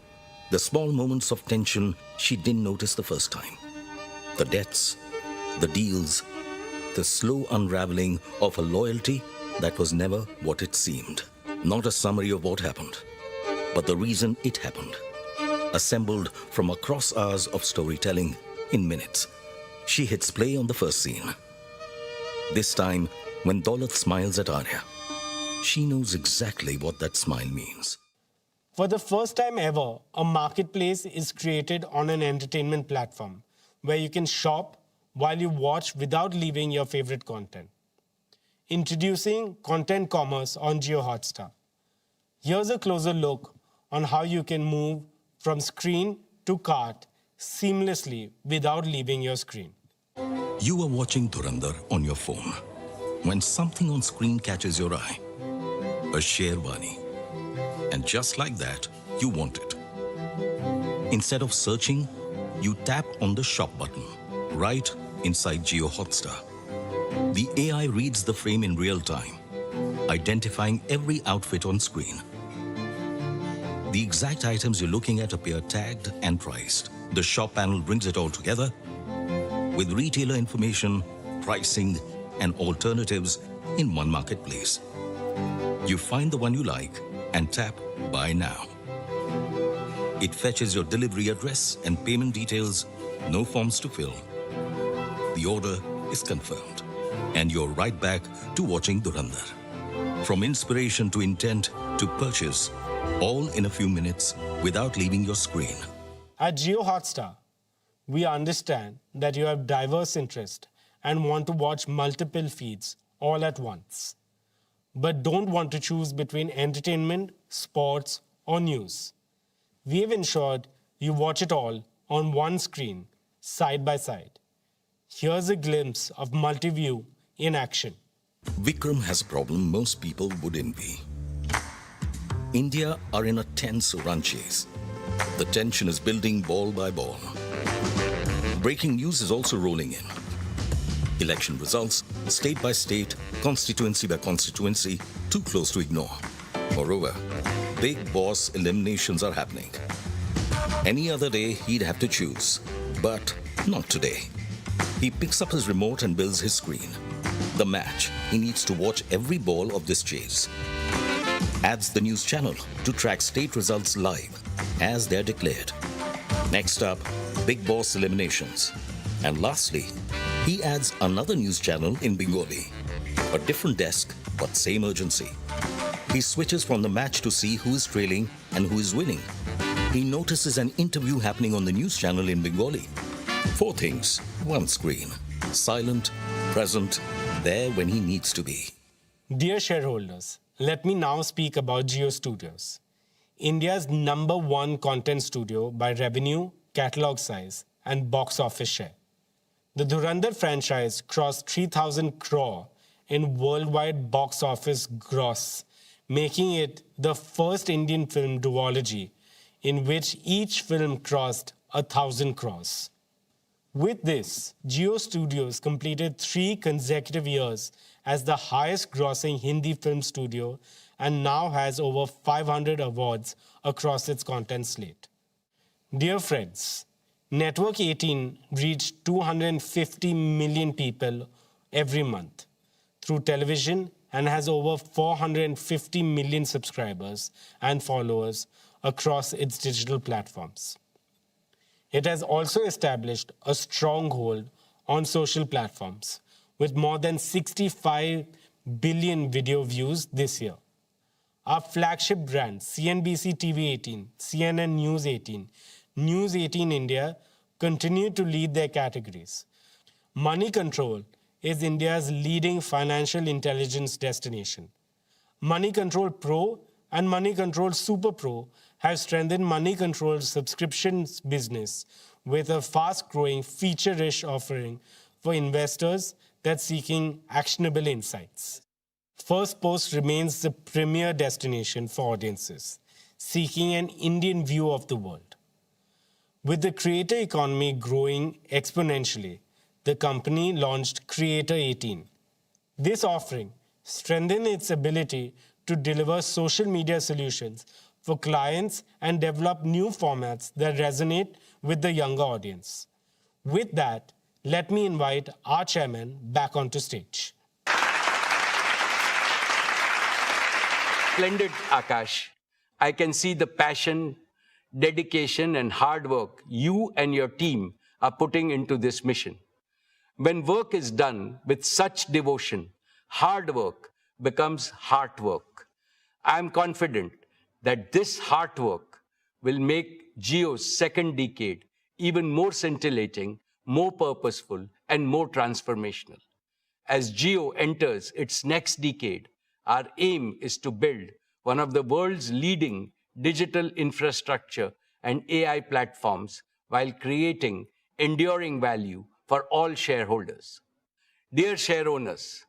the small moments of tension she didn't notice the first time. The deaths, the deals, the slow unraveling of a loyalty that was never what it seemed. Not a summary of what happened, but the reason it happened. Assembled from across hours of storytelling in minutes. She hits play on the first scene. This time, when Daulat smiles at Arya, she knows exactly what that smile means. For the first time ever, a marketplace is created on an entertainment platform where you can shop while you watch without leaving your favorite content. Introducing content commerce on Jio Hotstar. Here's a closer look on how you can move from screen to cart seamlessly without leaving your screen. You are watching Dhurandhar on your phone when something on screen catches your eye. A Sherwani. And just like that, you want it. Instead of searching, you tap on the shop button right inside Jio Hotstar. The AI reads the frame in real time, identifying every outfit on screen. The exact items you're looking at appear tagged and priced. The shop panel brings it all together with retailer information, pricing, and alternatives in one marketplace. You find the one you like and tap Buy Now. It fetches your delivery address and payment details, no forms to fill. The order is confirmed, and you're right back to watching Dhurandhar. From inspiration to intent to purchase, all in a few minutes without leaving your screen. At Jio Hotstar, we understand that you have diverse interests and want to watch multiple feeds all at once, but don't want to choose between entertainment, sports, or news. We have ensured you watch it all on one screen, side by side. Here's a glimpse of multi-view in action. Vikram has a problem most people would envy. India are in a tense run chase. The tension is building ball by ball. Breaking news is also rolling in. Election results, state by state, constituency by constituency, too close to ignore. Moreover, big boss eliminations are happening. Any other day, he'd have to choose, but not today. He picks up his remote and builds his screen. The match, he needs to watch every ball of this chase. Adds the news channel to track state results live as they're declared. Next up, big boss eliminations. And lastly, he adds another news channel in Bengali. A different desk, but same urgency. He switches from the match to see who is trailing and who is winning. He notices an interview happening on the news channel in Bengali. 4 things, 1 screen. Silent, present, there when he needs to be. Dear shareholders, let me now speak about Jio Studios, India's #1 content studio by revenue, catalog size, and box office share. The Dhurandhar franchise crossed 3,000 crore in worldwide box office gross, making it the first Indian film duology in which each film crossed 1,000 crores. With this, Jio Studios completed 3 consecutive years as the highest grossing Hindi film studio and now has over 500 awards across its content slate. Dear friends, Network 18 reached 250 million people every month through television and has over 450 million subscribers and followers across its digital platforms. It has also established a stronghold on social platforms with more than 65 billion video views this year. Our flagship brands, CNBC TV 18, CNN News 18, News 18 India, continue to lead their categories. Money Control is India's leading financial intelligence destination. Money Control Pro and Money Control Super Pro have strengthened Money Control's subscriptions business with a fast-growing, feature-rich offering for investors that's seeking actionable insights. First Post remains the premier destination for audiences seeking an Indian view of the world. With the creator economy growing exponentially, the company launched Creator 18. This offering strengthened its ability to deliver social media solutions for clients and develop new formats that resonate with the younger audience. With that, let me invite our chairman back onto stage. Splendid, Akash. I can see the passion, dedication, and hard work you and your team are putting into this mission. When work is done with such devotion, hard work becomes heart work. I am confident that this heart work will make Jio's second decade even more scintillating, more purposeful, and more transformational. As Jio enters its next decade, our aim is to build one of the world's leading digital infrastructure and AI platforms while creating enduring value for all shareholders. Dear share owners,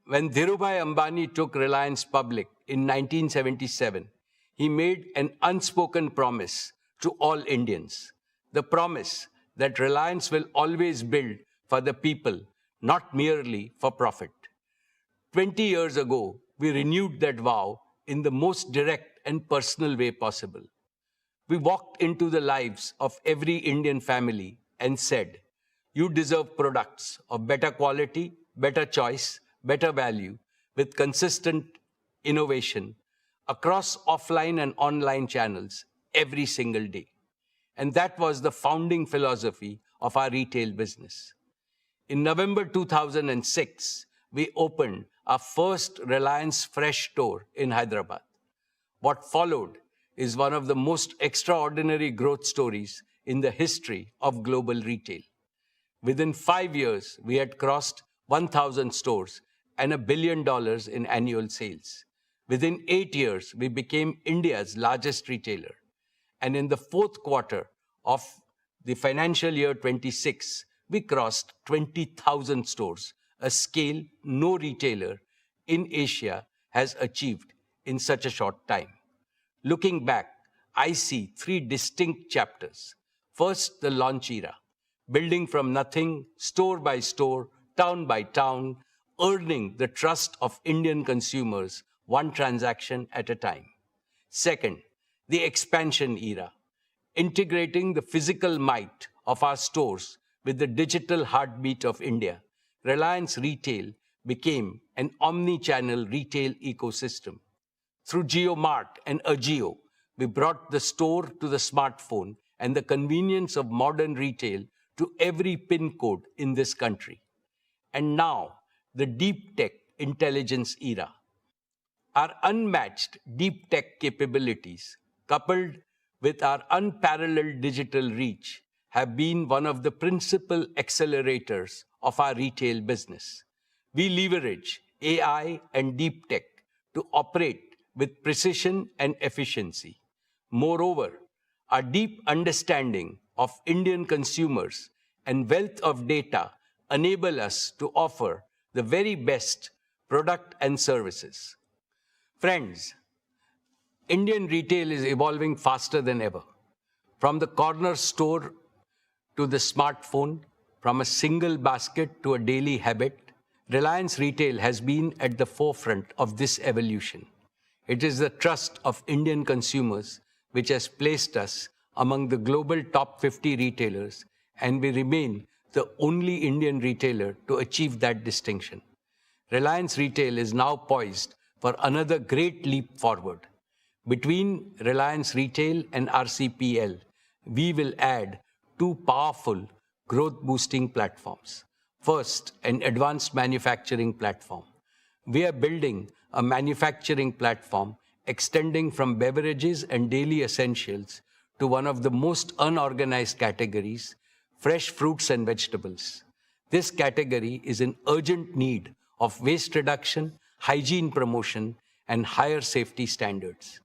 when Dhirubhai Ambani took Reliance public in 1977, he made an unspoken promise to all Indians. The promise that Reliance will always build for the people, not merely for profit. 20 years ago, we renewed that vow in the most direct and personal way possible. We walked into the lives of every Indian family and said, you deserve products of better quality, better choice, better value, with consistent innovation across offline and online channels every single day. And that was the founding philosophy of our retail business. In November 2006, we opened our first Reliance Fresh store in Hyderabad. What followed is one of the most extraordinary growth stories in the history of global retail. Within 5 years, we had crossed 1,000 stores and $1 billion in annual sales. Within 8 years, we became India's largest retailer. And in the fourth quarter of the financial year 26, we crossed 20,000 stores, a scale no retailer in Asia has achieved in such a short time. Looking back, I see 3 distinct chapters. First, the launch era, building from nothing, store by store, town by town, earning the trust of Indian consumers, one transaction at a time. Second, the expansion era, integrating the physical might of our stores with the digital heartbeat of India. Reliance Retail became an omni-channel retail ecosystem. Through JioMart and Ajio, we brought the store to the smartphone and the convenience of modern retail to every pin code in this country. And now, the deep tech intelligence era. Our unmatched deep tech capabilities, coupled with our unparalleled digital reach, have been one of the principal accelerators of our retail business. We leverage AI and deep tech to operate with precision and efficiency. Moreover, our deep understanding of Indian consumers and wealth of data enable us to offer the very best product and services. Friends, Indian retail is evolving faster than ever. From the corner store to the smartphone, from a single basket to a daily habit, Reliance Retail has been at the forefront of this evolution. It is the trust of Indian consumers which has placed us among the global top 50 retailers, and we remain the only Indian retailer to achieve that distinction. Reliance Retail is now poised for another great leap forward. Between Reliance Retail and RCPL, we will add 2 powerful growth-boosting platforms. First, an advanced manufacturing platform. We are building a manufacturing platform extending from beverages and daily essentials to one of the most unorganized categories, fresh fruits and vegetables. This category is in urgent need of waste reduction, hygiene promotion, and higher safety standards.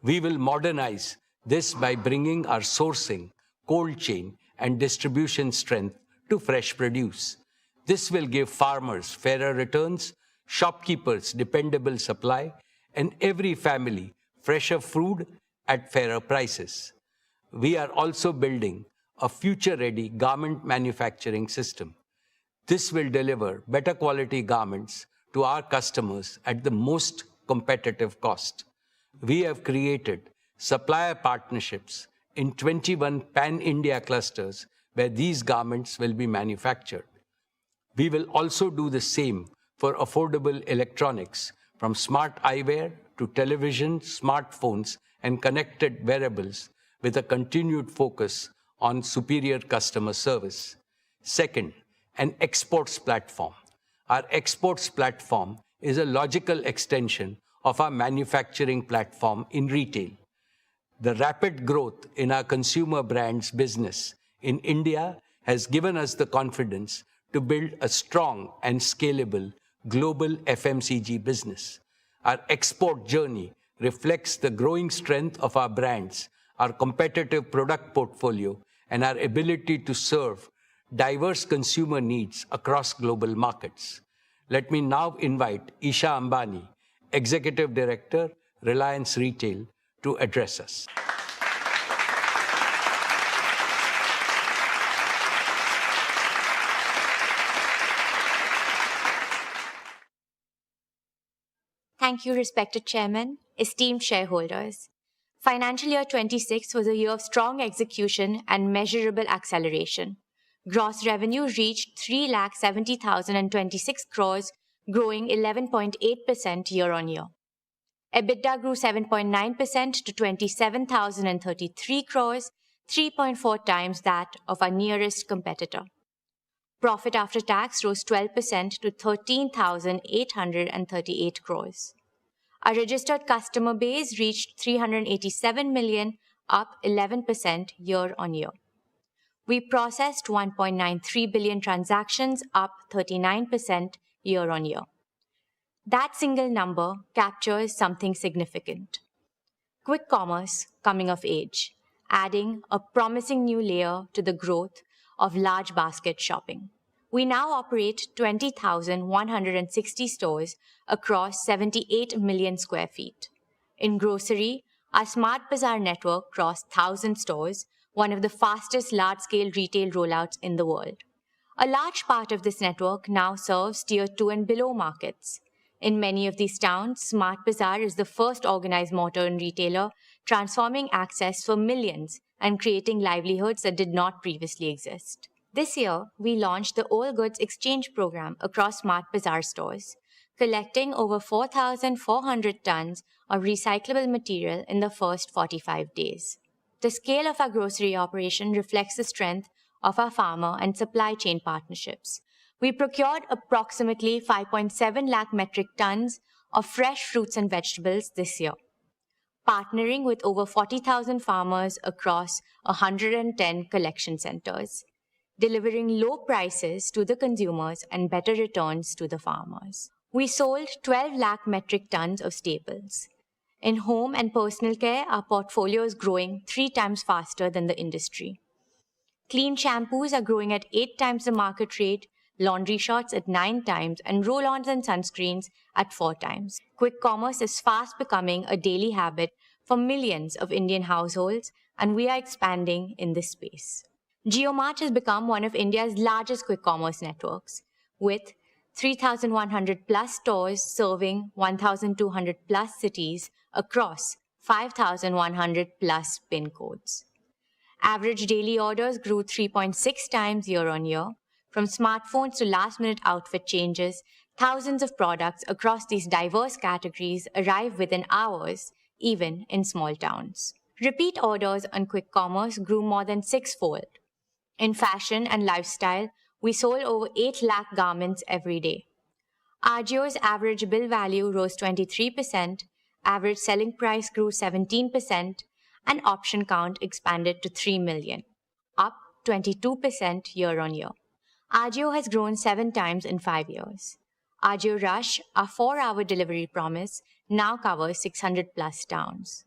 We will modernize this by bringing our sourcing, cold chain, and distribution strength to fresh produce. This will give farmers fairer returns, shopkeepers dependable supply, and every family fresher food at fairer prices. We are also building a future-ready garment manufacturing system. This will deliver better quality garments to our customers at the most competitive cost. We have created supplier partnerships in 21 pan-India clusters where these garments will be manufactured. We will also do the same for affordable electronics, from smart eyewear to television, smartphones, and connected wearables, with a continued focus on superior customer service. Second, an exports platform. Our exports platform is a logical extension of our manufacturing platform in retail. The rapid growth in our consumer brands business in India has given us the confidence to build a strong and scalable global FMCG business. Our export journey reflects the growing strength of our brands, our competitive product portfolio, and our ability to serve diverse consumer needs across global markets. Let me now invite Isha Ambani, Executive Director, Reliance Retail, to address us. Thank you, respected Chairman, esteemed shareholders. Financial year 26 was a year of strong execution and measurable acceleration. Gross revenue reached 3,70,026 crores, growing 11.8% year-on-year. EBITDA grew 7.9% to 27,033 crores, 3.4 times that of our nearest competitor. Profit after tax rose 12% to 13,838 crores. Our registered customer base reached 387 million, up 11% year-on-year. We processed 1.93 billion transactions, up 39% year-on-year. That single number captures something significant. Quick commerce coming of age, adding a promising new layer to the growth of large basket shopping. We now operate 20,160 stores across 78 million square feet. In grocery, our Smart Bazaar network crossed 1,000 stores, one of the fastest large-scale retail rollouts in the world. A large part of this network now serves Tier 2 and below markets. In many of these towns, Smart Bazaar is the first organized modern retailer, transforming access for millions and creating livelihoods that did not previously exist. This year, we launched the All Goods Exchange program across Smart Bazaar stores, collecting over 4,400 tons of recyclable material in the first 45 days. The scale of our grocery operation reflects the strength of our farmer and supply chain partnerships. We procured approximately 5.7 lakh metric tons of fresh fruits and vegetables this year, partnering with over 40,000 farmers across 110 collection centers, delivering low prices to the consumers and better returns to the farmers. We sold 12 lakh metric tons of staples. In home and personal care, our portfolio is growing 3 times faster than the industry. Clean shampoos are growing at 8 times the market rate, laundry shots at 9 times, and roll-ons and sunscreens at 4 times. Quick commerce is fast becoming a daily habit for millions of Indian households, and we are expanding in this space. JioMart has become one of India's largest quick commerce networks, with 3,100 plus stores serving 1,200 plus cities across 5,100 plus PIN codes. Average daily orders grew 3.6 times year-on-year. From smartphones to last-minute outfit changes, thousands of products across these diverse categories arrive within hours, even in small towns. Repeat orders on quick commerce grew more than 6-fold. In fashion and lifestyle, we sold over 8 lakh garments every day. Ajio's average bill value rose 23%, average selling price grew 17%, and option count expanded to 3 million, up 22% year-on-year. Ajio has grown 7 times in 5 years. Ajio Rush, our 4-hour delivery promise, now covers 600 plus towns.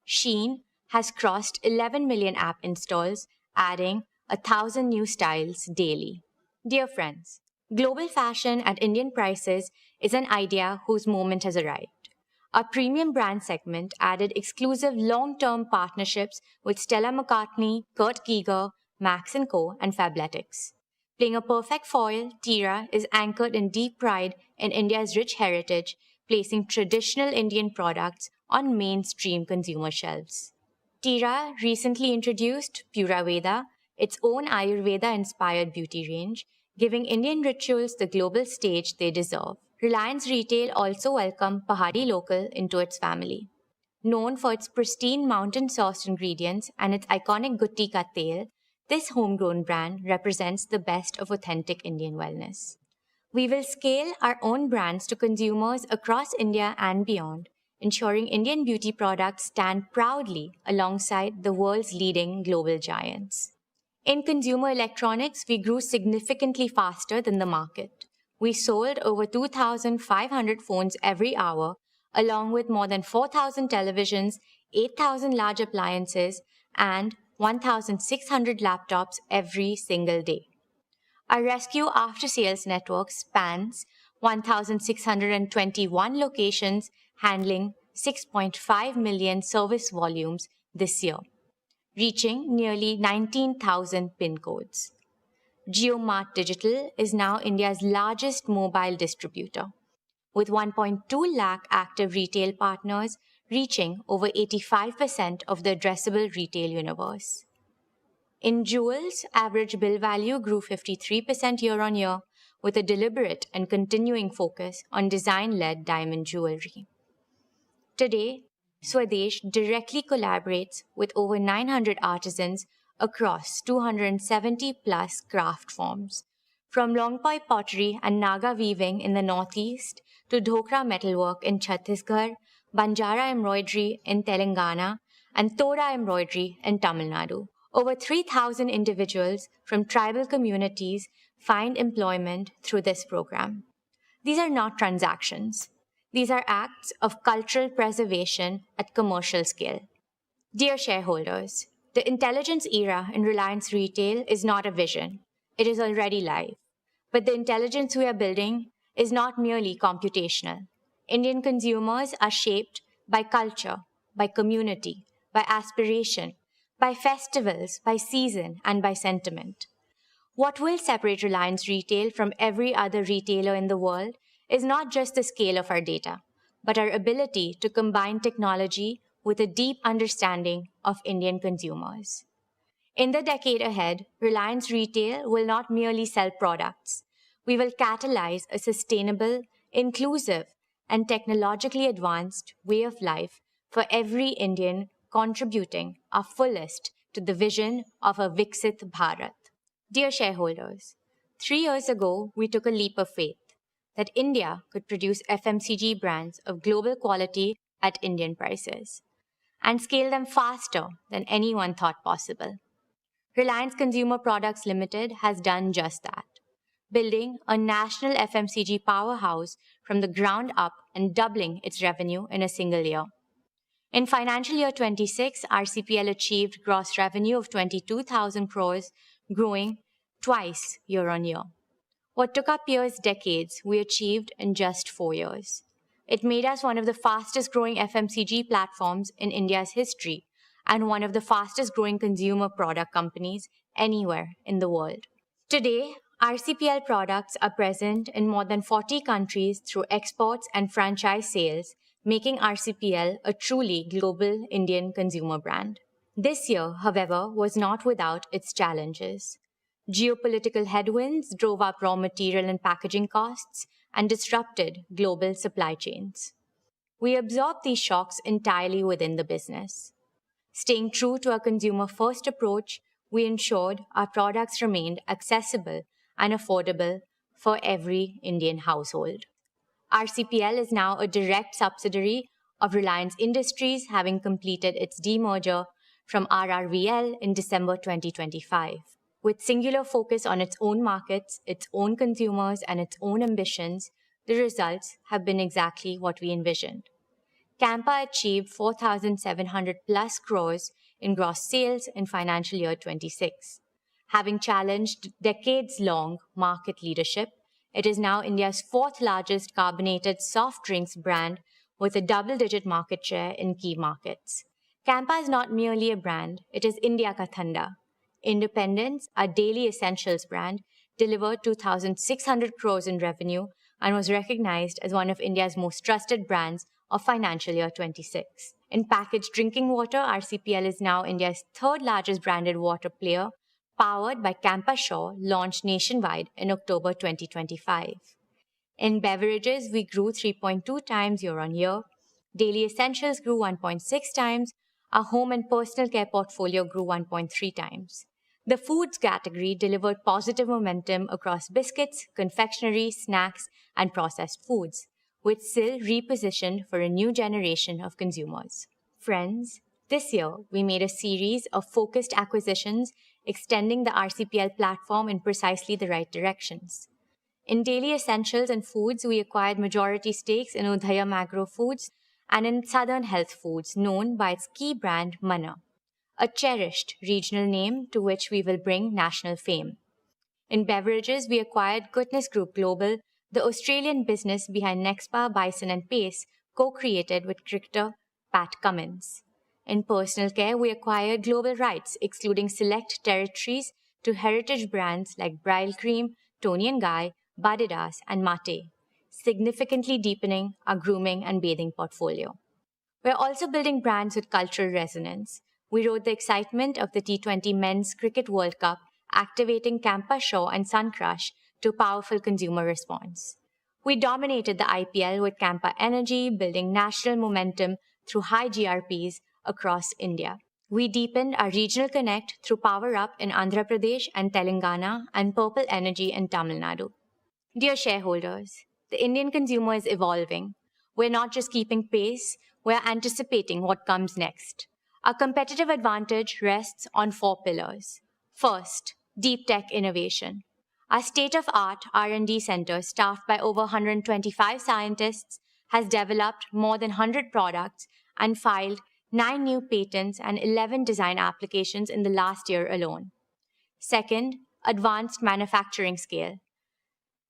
Shein has crossed 11 million app installs, adding 1,000 new styles daily. Dear friends, global fashion at Indian prices is an idea whose moment has arrived. Our premium brand segment added exclusive long-term partnerships with Stella McCartney, Kurt Geiger, Max & Co. and Fabletics. Playing a perfect foil, Tira is anchored in deep pride in India's rich heritage, placing traditional Indian products on mainstream consumer shelves. Tira recently introduced Pura Veda, its own Ayurveda-inspired beauty range, giving Indian rituals the global stage they deserve. Reliance Retail also welcomed Pahadi Local into its family. Known for its pristine mountain-sourced ingredients and its iconic Gutti Ka Tel, This homegrown brand represents the best of authentic Indian wellness. We will scale our own brands to consumers across India and beyond, ensuring Indian beauty products stand proudly alongside the world's leading global giants. In consumer electronics, we grew significantly faster than the market. We sold over 2,500 phones every hour, along with more than 4,000 televisions, 8,000 large appliances, and 1,600 laptops every single day. Our rescue after-sales network spans 1,621 locations, handling 6.5 million service volumes this year, reaching nearly 19,000 PIN codes. JioMart Digital is now India's largest mobile distributor, with 1.2 lakh active retail partners reaching over 85% of the addressable retail universe. In jewels, average bill value grew 53% year-on-year, with a deliberate and continuing focus on design-led diamond jewelry. Today, Swadesh directly collaborates with over 900 artisans across 270-plus craft forms, from Longpoi pottery and Naga weaving in the northeast to Dhokra metalwork in Chhattisgarh, Banjara embroidery in Telangana, and Toda embroidery in Tamil Nadu. Over 3,000 individuals from tribal communities find employment through this program. These are not transactions. These are acts of cultural preservation at commercial scale. Dear shareholders, the intelligence era in Reliance Retail is not a vision. It is already live. But the intelligence we are building is not merely computational. Indian consumers are shaped by culture, by community, by aspiration, by festivals, by season, and by sentiment. What will separate Reliance Retail from every other retailer in the world is not just the scale of our data, but our ability to combine technology with a deep understanding of Indian consumers. In the decade ahead, Reliance Retail will not merely sell products. We will catalyze a sustainable, inclusive, and technologically advanced way of life for every Indian, contributing our fullest to the vision of a Viksit Bharat. Dear shareholders, 3 years ago, we took a leap of faith that India could produce FMCG brands of global quality at Indian prices and scale them faster than anyone thought possible. Reliance Consumer Products Limited has done just that, building a national FMCG powerhouse from the ground up and doubling its revenue in a single year. In financial year 26, RCPL achieved gross revenue of 22,000 crores, growing twice year-on-year. What took our peers decades, we achieved in just 4 years. It made us one of the fastest growing FMCG platforms in India's history and one of the fastest growing consumer product companies anywhere in the world. Today, RCPL products are present in more than 40 countries through exports and franchise sales, making RCPL a truly global Indian consumer brand. This year, however, was not without its challenges. Geopolitical headwinds drove up raw material and packaging costs and disrupted global supply chains. We absorbed these shocks entirely within the business. Staying true to our consumer-first approach, we ensured our products remained accessible and affordable for every Indian household. RCPL is now a direct subsidiary of Reliance Industries, having completed its demerger from RRVL in December 2025. With singular focus on its own markets, its own consumers, and its own ambitions, the results have been exactly what we envisioned. Campa achieved 4,700 plus crores in gross sales in financial year 26. Having challenged decades-long market leadership, it is now India's fourth largest carbonated soft drinks brand with a double-digit market share in key markets. Campa is not merely a brand, it is India Ka Thanda. Independence, our daily essentials brand, delivered 2,600 crores in revenue and was recognized as one of India's most trusted brands of financial year 26. In packaged drinking water, RCPL is now India's third largest branded water player, powered by Campa Shaw, launched nationwide in October 2025. In beverages, we grew 3.2 times year-on-year. Daily essentials grew 1.6 times. Our home and personal care portfolio grew 1.3 times. The foods category delivered positive momentum across biscuits, confectionery, snacks, and processed foods, with SIL repositioned for a new generation of consumers. Friends, this year we made a series of focused acquisitions extending the RCPL platform in precisely the right directions. In daily essentials and foods, we acquired majority stakes in Udhaya Agro Foods and in Southern Health Foods, known by its key brand Manna, a cherished regional name to which we will bring national fame. In beverages, we acquired Goodness Group Global, the Australian business behind Nexpa, Bison and Pace, co-created with cricketer Pat Cummins. In personal care, we acquired global rights, excluding select territories, to heritage brands like Brylcreem, Toni & Guy, Badidas and Mate, significantly deepening our grooming and bathing portfolio. We're also building brands with cultural resonance. We rode the excitement of the T20 Men's Cricket World Cup, activating Campa Shaw and Sun Crush to powerful consumer response. We dominated the IPL with Campa Energy, building national momentum through high GRPs across India. We deepened our regional connect through Power Up in Andhra Pradesh and Telangana and Purple Energy in Tamil Nadu. Dear shareholders, the Indian consumer is evolving. We're not just keeping pace, we're anticipating what comes next. Our competitive advantage rests on 4 pillars. First, deep tech innovation. Our state-of-art R&D center, staffed by over 125 scientists, has developed more than 100 products and filed 9 new patents and 11 design applications in the last year alone. Second, advanced manufacturing scale.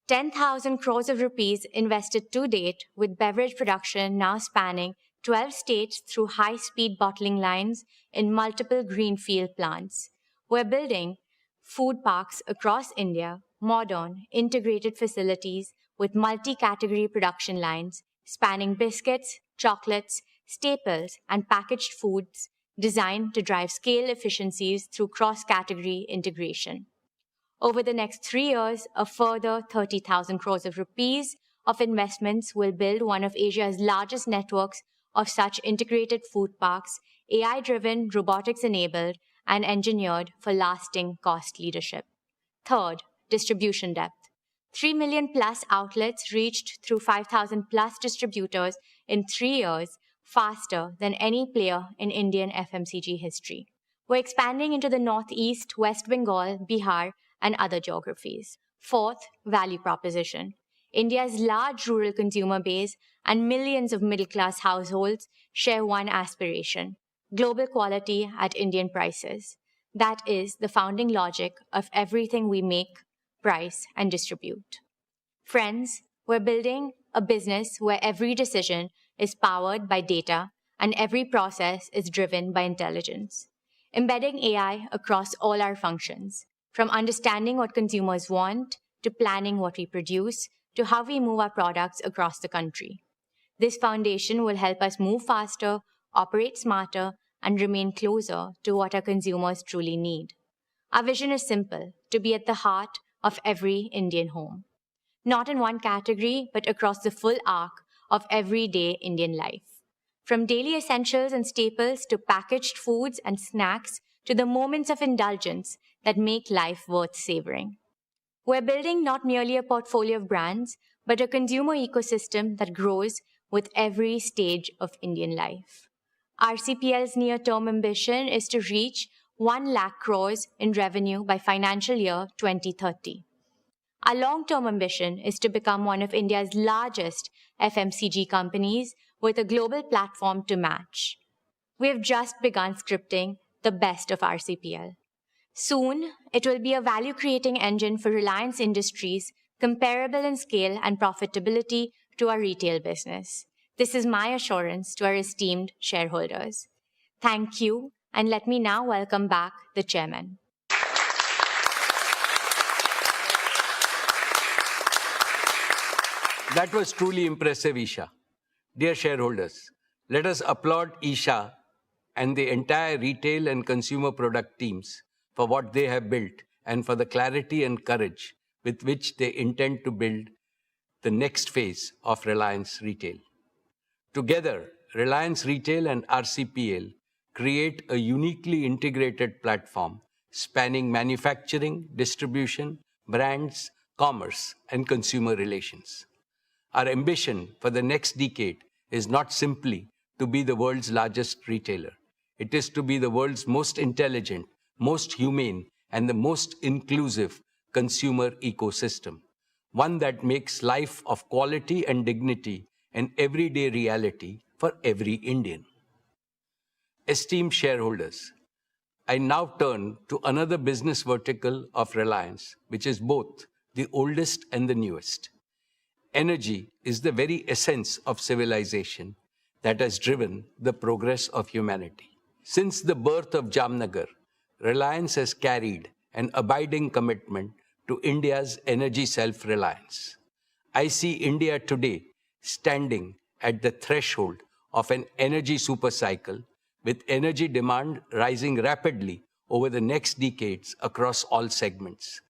10,000 crores of rupees invested to date, with beverage production now spanning 12 states through high-speed bottling lines in multiple greenfield plants. We're building food parks across India, modern, integrated facilities with multi-category production lines spanning biscuits, chocolates, staples, and packaged foods designed to drive scale efficiencies through cross-category integration. Over the next 3 years, a further 30,000 crores of rupees of investments will build one of Asia's largest networks of such integrated food parks, AI-driven, robotics-enabled, and engineered for lasting cost leadership. Third, distribution depth. 3 million plus outlets reached through 5,000 plus distributors in 3 years, faster than any player in Indian FMCG history. We're expanding into the Northeast, West Bengal, Bihar, and other geographies. Fourth, value proposition. India's large rural consumer base and millions of middle-class households share one aspiration: global quality at Indian prices. That is the founding logic of everything we make, price, and distribute. Friends, we're building a business where every decision is powered by data and every process is driven by intelligence. Embedding AI across all our functions, from understanding what consumers want, to planning what we produce, to how we move our products across the country. This foundation will help us move faster, operate smarter, and remain closer to what our consumers truly need. Our vision is simple: to be at the heart of every Indian home. Not in one category, but across the full arc of everyday Indian life. From daily essentials and staples to packaged foods and snacks to the moments of indulgence that make life worth savoring. We're building not merely a portfolio of brands, but a consumer ecosystem that grows with every stage of Indian life. RCPL's near-term ambition is to reach 1 lakh crores in revenue by financial year 2030. Our long-term ambition is to become one of India's largest FMCG companies with a global platform to match. We have just begun scripting the best of RCPL. Soon, it will be a value-creating engine for Reliance Industries, comparable in scale and profitability to our retail business. This is my assurance to our esteemed shareholders. Thank you, and let me now welcome back the Chairman. That was truly impressive, Isha. Dear shareholders, let us applaud Isha and the entire retail and consumer product teams for what they have built and for the clarity and courage with which they intend to build the next phase of Reliance Retail. Together, Reliance Retail and RCPL create a uniquely integrated platform spanning manufacturing, distribution, brands, commerce, and consumer relations. Our ambition for the next decade is not simply to be the world's largest retailer. It is to be the world's most intelligent, most humane, and the most inclusive consumer ecosystem, one that makes life of quality and dignity an everyday reality for every Indian. Esteemed shareholders, I now turn to another business vertical of Reliance, which is both the oldest and the newest. Energy is the very essence of civilization that has driven the progress of humanity. Since the birth of Jamnagar, Reliance has carried an abiding commitment to India's energy self-reliance. I see India today standing at the threshold of an energy supercycle, with energy demand rising rapidly over the next decades across all segments.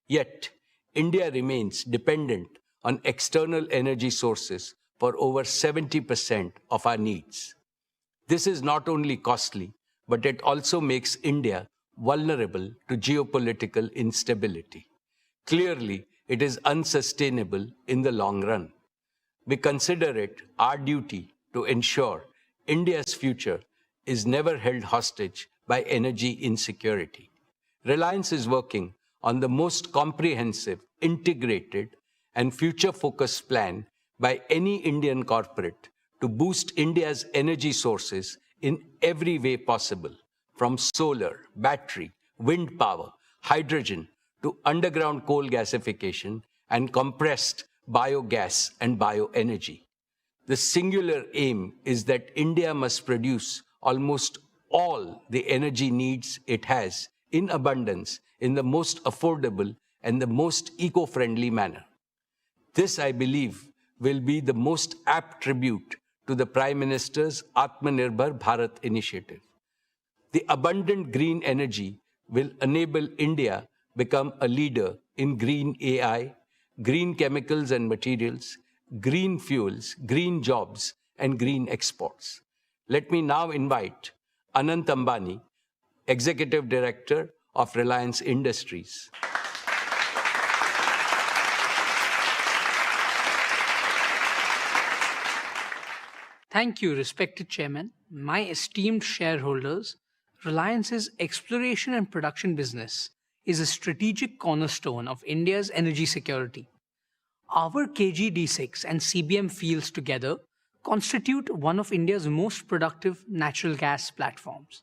Yet, India remains dependent on external energy sources for over 70% of our needs. This is not only costly, but it also makes India vulnerable to geopolitical instability. Clearly, it is unsustainable in the long run. We consider it our duty to ensure India's future is never held hostage by energy insecurity. Reliance is working on the most comprehensive, integrated, and future-focused plan by any Indian corporate to boost India's energy sources in every way possible, from solar, battery, wind power, hydrogen, to underground coal gasification and compressed biogas and bioenergy. The singular aim is that India must produce almost all the energy needs it has in abundance in the most affordable and the most eco-friendly manner. This, I believe, will be the most apt tribute to the Prime Minister's Atmanirbhar Bharat initiative. The abundant green energy will enable India become a leader in green AI, green chemicals and materials, green fuels, green jobs, and green exports. Let me now invite Anant Ambani, Executive Director of Reliance Industries. Thank you, respected Chairman. My esteemed shareholders, Reliance's exploration and production business is a strategic cornerstone of India's energy security. Our KG-D6 and CBM fields together constitute one of India's most productive natural gas platforms.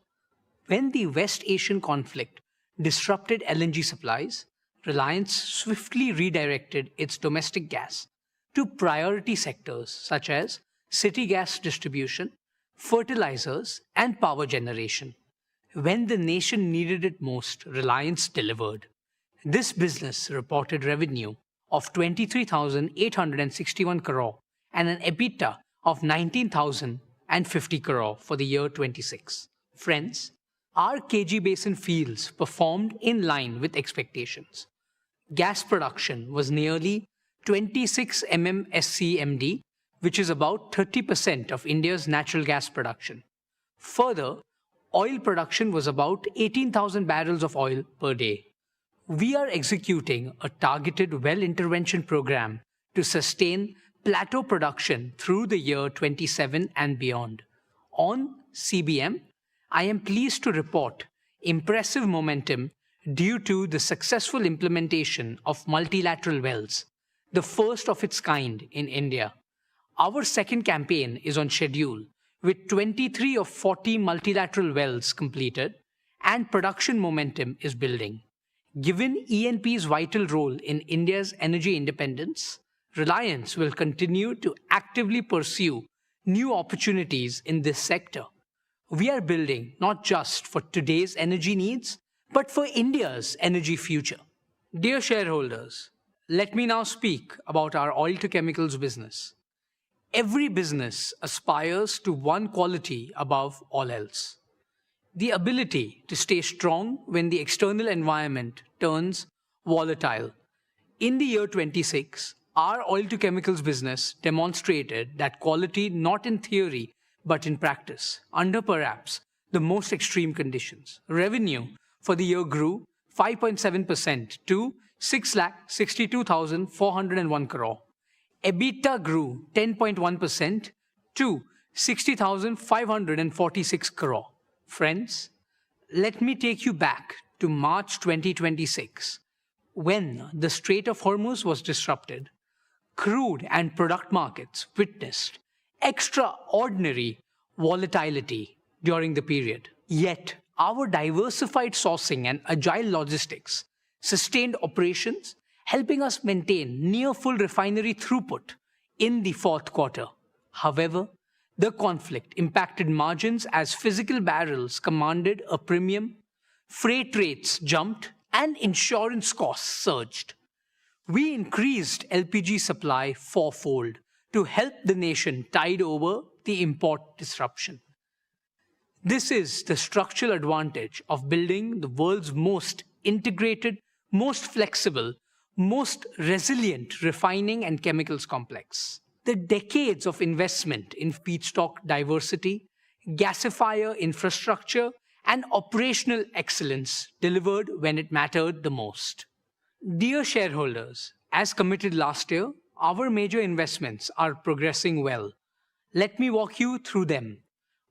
When the West Asian conflict disrupted LNG supplies, Reliance swiftly redirected its domestic gas to priority sectors such as city gas distribution, fertilizers, and power generation. When the nation needed it most, Reliance delivered. This business reported revenue of 23,861 crore and an EBITDA of 19,050 crore for the year 26. Friends, our KG Basin fields performed in line with expectations. Gas production was nearly 26 MMSCMD, which is about 30% of India's natural gas production. Further, oil production was about 18,000 barrels of oil per day. We are executing a targeted well intervention program to sustain plateau production through the year 27 and beyond. On CBM, I am pleased to report impressive momentum due to the successful implementation of multilateral wells, the first of its kind in India. Our second campaign is on schedule, with 23 of 40 multilateral wells completed, and production momentum is building. Given ENP's vital role in India's energy independence, Reliance will continue to actively pursue new opportunities in this sector. We are building not just for today's energy needs, but for India's energy future. Dear shareholders, let me now speak about our oil-to-chemicals business. Every business aspires to one quality above all else: the ability to stay strong when the external environment turns volatile. In the year 26, our oil-to-chemicals business demonstrated that quality not in theory but in practice, under perhaps the most extreme conditions. Revenue for the year grew 5.7% to 6,62,401 crore. EBITDA grew 10.1% to 60,546 crore. Friends, let me take you back to March 2026, when the Strait of Hormuz was disrupted. Crude and product markets witnessed extraordinary volatility during the period. Yet, our diversified sourcing and agile logistics sustained operations, helping us maintain near full refinery throughput in the fourth quarter. However, the conflict impacted margins as physical barrels commanded a premium, freight rates jumped, and insurance costs surged. We increased LPG supply fourfold to help the nation tide over the import disruption. This is the structural advantage of building the world's most integrated, most flexible, most resilient refining and chemicals complex. The decades of investment in feedstock diversity, gasifier infrastructure, and operational excellence delivered when it mattered the most. Dear shareholders, as committed last year, our major investments are progressing well. Let me walk you through them.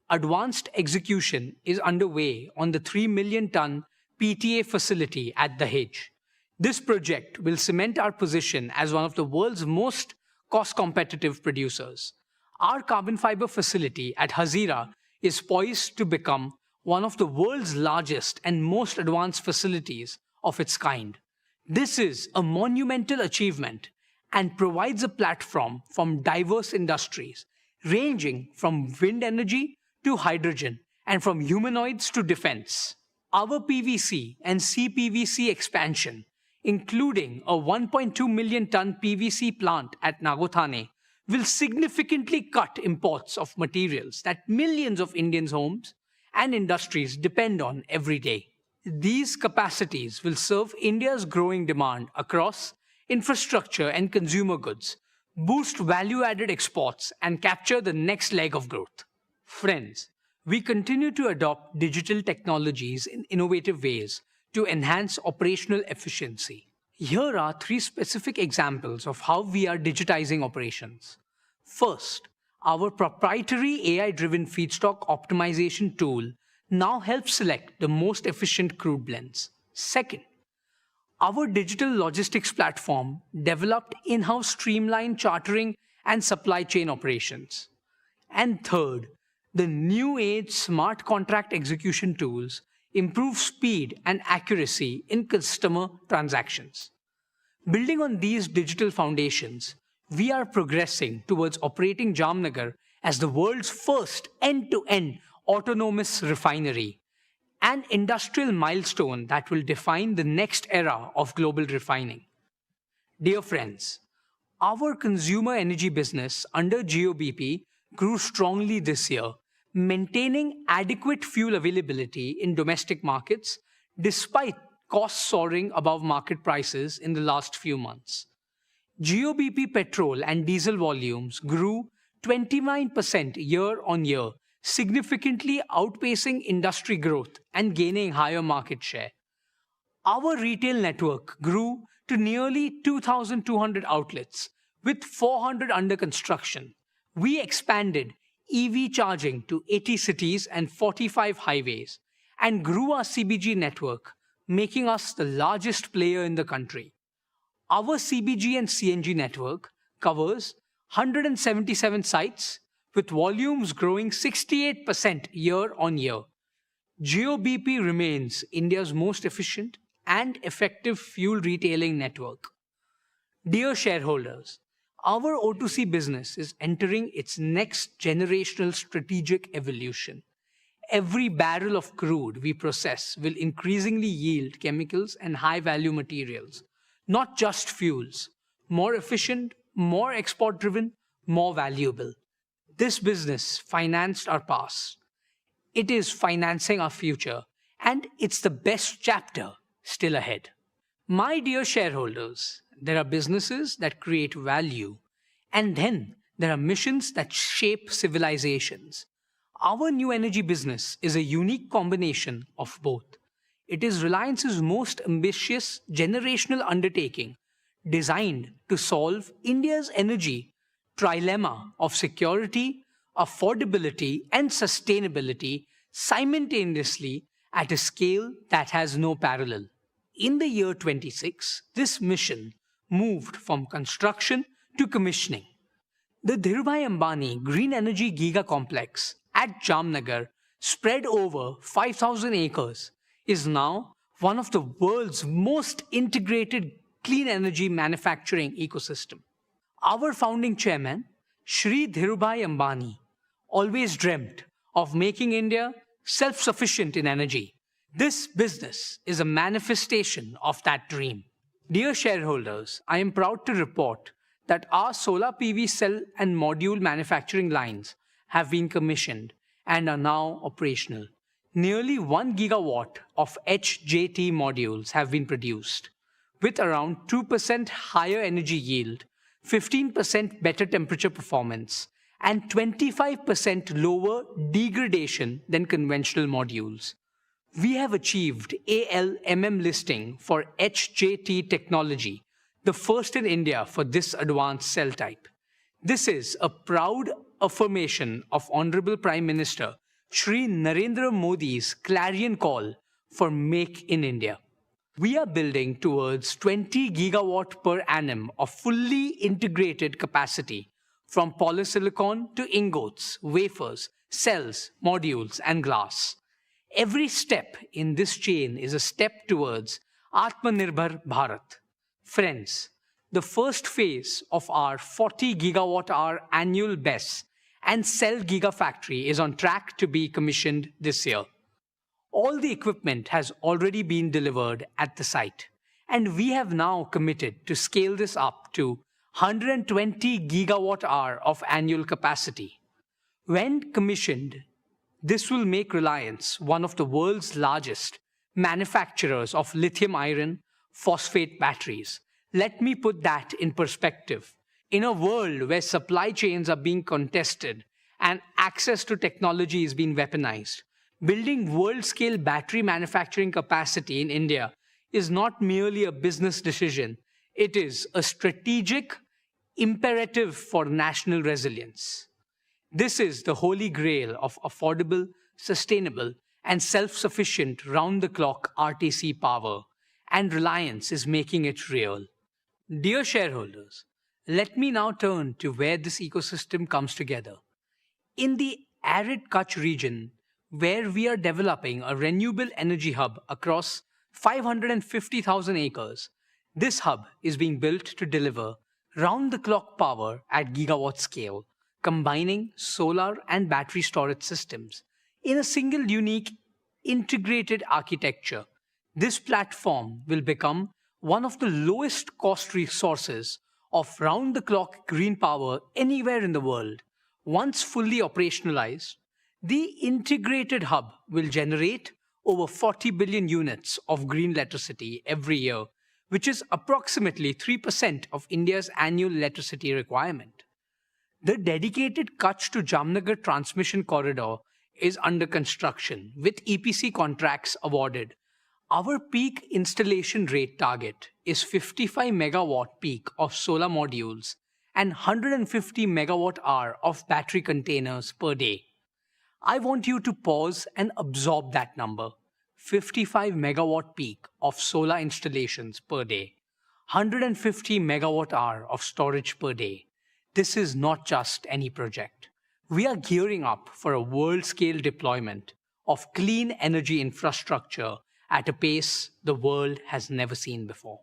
Advanced execution is underway on the 3 million ton PTA facility at Dahej. This project will cement our position as one of the world's most cost-competitive producers. Our carbon fiber facility at Hazira is poised to become one of the world's largest and most advanced facilities of its kind. This is a monumental achievement and provides a platform from diverse industries, ranging from wind energy to hydrogen and from humanoids to defense. Our PVC and CPVC expansion, including a 1.2 million ton PVC plant at Nagothane, will significantly cut imports of materials that millions of Indian homes and industries depend on every day. These capacities will serve India's growing demand across infrastructure and consumer goods, boost value-added exports, and capture the next leg of growth. Friends, we continue to adopt digital technologies in innovative ways to enhance operational efficiency. Here are 3 specific examples of how we are digitizing operations. First, our proprietary AI-driven feedstock optimization tool now helps select the most efficient crude blends. Second, our digital logistics platform developed in-house streamlined chartering and supply chain operations. And third, the new age smart contract execution tools improve speed and accuracy in customer transactions. Building on these digital foundations, we are progressing towards operating Jamnagar as the world's first end-to-end autonomous refinery, an industrial milestone that will define the next era of global refining. Dear friends, our consumer energy business under GOBP grew strongly this year, maintaining adequate fuel availability in domestic markets despite costs soaring above market prices in the last few months. GOBP petrol and diesel volumes grew 29% year-on-year, significantly outpacing industry growth and gaining higher market share. Our retail network grew to nearly 2,200 outlets, with 400 under construction. We expanded EV charging to 80 cities and 45 highways, and grew our CBG network, making us the largest player in the country. Our CBG and CNG network covers 177 sites, with volumes growing 68% year-on-year. GOBP remains India's most efficient and effective fuel retailing network. Dear shareholders, our O2C business is entering its next generational strategic evolution. Every barrel of crude we process will increasingly yield chemicals and high-value materials, not just fuels. More efficient, more export-driven, more valuable. This business financed our past. It is financing our future, and it's the best chapter still ahead. My dear shareholders, there are businesses that create value, and then there are missions that shape civilizations. Our new energy business is a unique combination of both. It is Reliance's most ambitious generational undertaking designed to solve India's energy trilemma of security, affordability, and sustainability simultaneously at a scale that has no parallel. In the year 26, this mission moved from construction to commissioning. The Dhirubhai Ambani Green Energy Giga Complex at Jamnagar, spread over 5,000 acres, is now one of the world's most integrated clean energy manufacturing ecosystem. Our founding chairman, Shri Dhirubhai Ambani, always dreamt of making India self-sufficient in energy. This business is a manifestation of that dream. Dear shareholders, I am proud to report that our solar PV cell and module manufacturing lines have been commissioned and are now operational. Nearly 1 gigawatt of HJT modules have been produced, with around 2% higher energy yield, 15% better temperature performance, and 25% lower degradation than conventional modules. We have achieved ALMM listing for HJT technology, the first in India for this advanced cell type. This is a proud affirmation of Honorable Prime Minister Shri Narendra Modi's clarion call for Make in India. We are building towards 20 gigawatt per annum of fully integrated capacity from polysilicon to ingots, wafers, cells, modules, and glass. Every step in this chain is a step towards Atmanirbhar Bharat. Friends, the first phase of our 40 gigawatt-hour annual BESS and cell gigafactory is on track to be commissioned this year. All the equipment has already been delivered at the site, and we have now committed to scale this up to 120 gigawatt-hour of annual capacity. When commissioned, this will make Reliance one of the world's largest manufacturers of lithium iron phosphate batteries. Let me put that in perspective. In a world where supply chains are being contested and access to technology is being weaponized, building world-scale battery manufacturing capacity in India is not merely a business decision. It is a strategic imperative for national resilience. This is the holy grail of affordable, sustainable, and self-sufficient round-the-clock RTC power, and Reliance is making it real. Dear shareholders, let me now turn to where this ecosystem comes together. In the arid Kutch region, where we are developing a renewable energy hub across 550,000 acres, this hub is being built to deliver round-the-clock power at gigawatt scale, combining solar and battery storage systems in a single unique integrated architecture. This platform will become one of the lowest cost resources of round-the-clock green power anywhere in the world. Once fully operationalized, the integrated hub will generate over 40 billion units of green electricity every year, which is approximately 3% of India's annual electricity requirement. The dedicated Kutch to Jamnagar transmission corridor is under construction, with EPC contracts awarded. Our peak installation rate target is 55 megawatt peak of solar modules and 150 megawatt hour of battery containers per day. I want you to pause and absorb that number. 55 megawatt peak of solar installations per day, 150 megawatt hour of storage per day. This is not just any project. We are gearing up for a world-scale deployment of clean energy infrastructure at a pace the world has never seen before.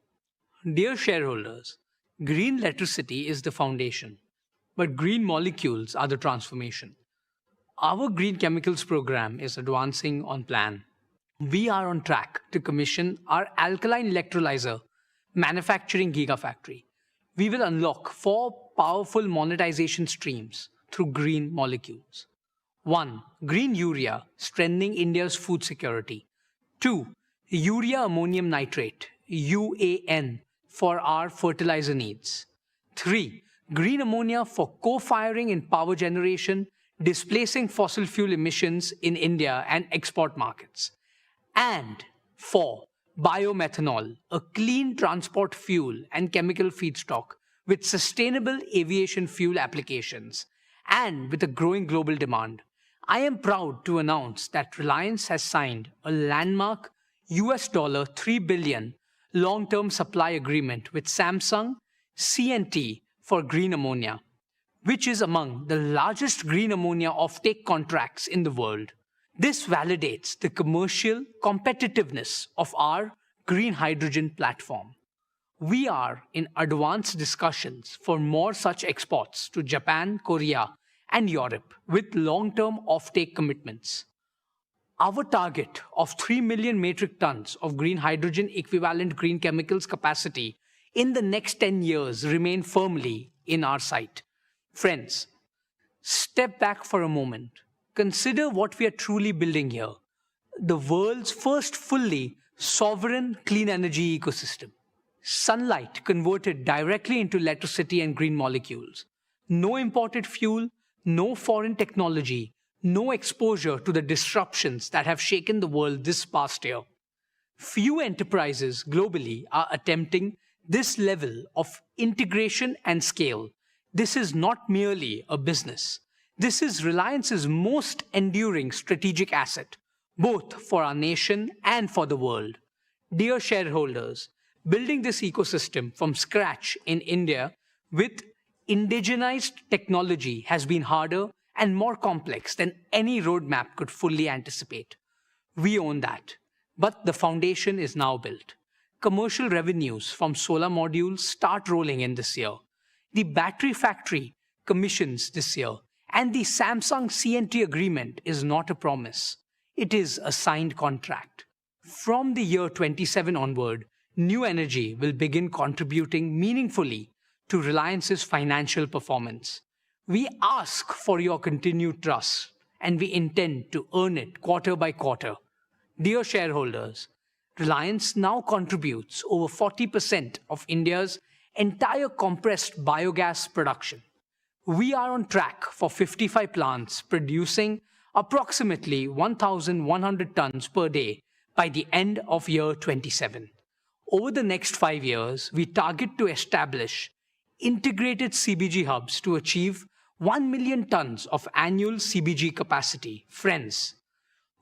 Dear shareholders, green electricity is the foundation, but green molecules are the transformation. Our green chemicals program is advancing on plan. We are on track to commission our alkaline electrolyzer manufacturing gigafactory. We will unlock 4 powerful monetization streams through green molecules. 1. Green urea, strengthening India's food security. 2. Urea ammonium nitrate, UAN, for our fertilizer needs. 3. Green ammonia for co-firing in power generation, displacing fossil fuel emissions in India and export markets. And 4. Biomethanol, a clean transport fuel and chemical feedstock with sustainable aviation fuel applications and with a growing global demand. I am proud to announce that Reliance has signed a landmark $3 billion long-term supply agreement with Samsung C&T for green ammonia, which is among the largest green ammonia offtake contracts in the world. This validates the commercial competitiveness of our green hydrogen platform. We are in advanced discussions for more such exports to Japan, Korea, and Europe with long-term offtake commitments. Our target of 3 million metric tons of green hydrogen equivalent green chemicals capacity in the next 10 years remain firmly in our sight. Friends, step back for a moment. Consider what we are truly building here. The world's first fully sovereign clean energy ecosystem. Sunlight converted directly into electricity and green molecules. No imported fuel, no foreign technology, no exposure to the disruptions that have shaken the world this past year. Few enterprises globally are attempting this level of integration and scale. This is not merely a business. This is Reliance's most enduring strategic asset, both for our nation and for the world. Dear shareholders, building this ecosystem from scratch in India with indigenized technology has been harder and more complex than any roadmap could fully anticipate. We own that, but the foundation is now built. Commercial revenues from solar modules start rolling in this year. The battery factory commissions this year, and the Samsung C&T agreement is not a promise. It is a signed contract. From the year 27 onward, new energy will begin contributing meaningfully to Reliance's financial performance. We ask for your continued trust, and we intend to earn it quarter by quarter. Dear shareholders, Reliance now contributes over 40% of India's entire compressed biogas production. We are on track for 55 plants producing approximately 1,100 tons per day by the end of year 27. Over the next 5 years, we target to establish integrated CBG hubs to achieve 1 million tons of annual CBG capacity. Friends,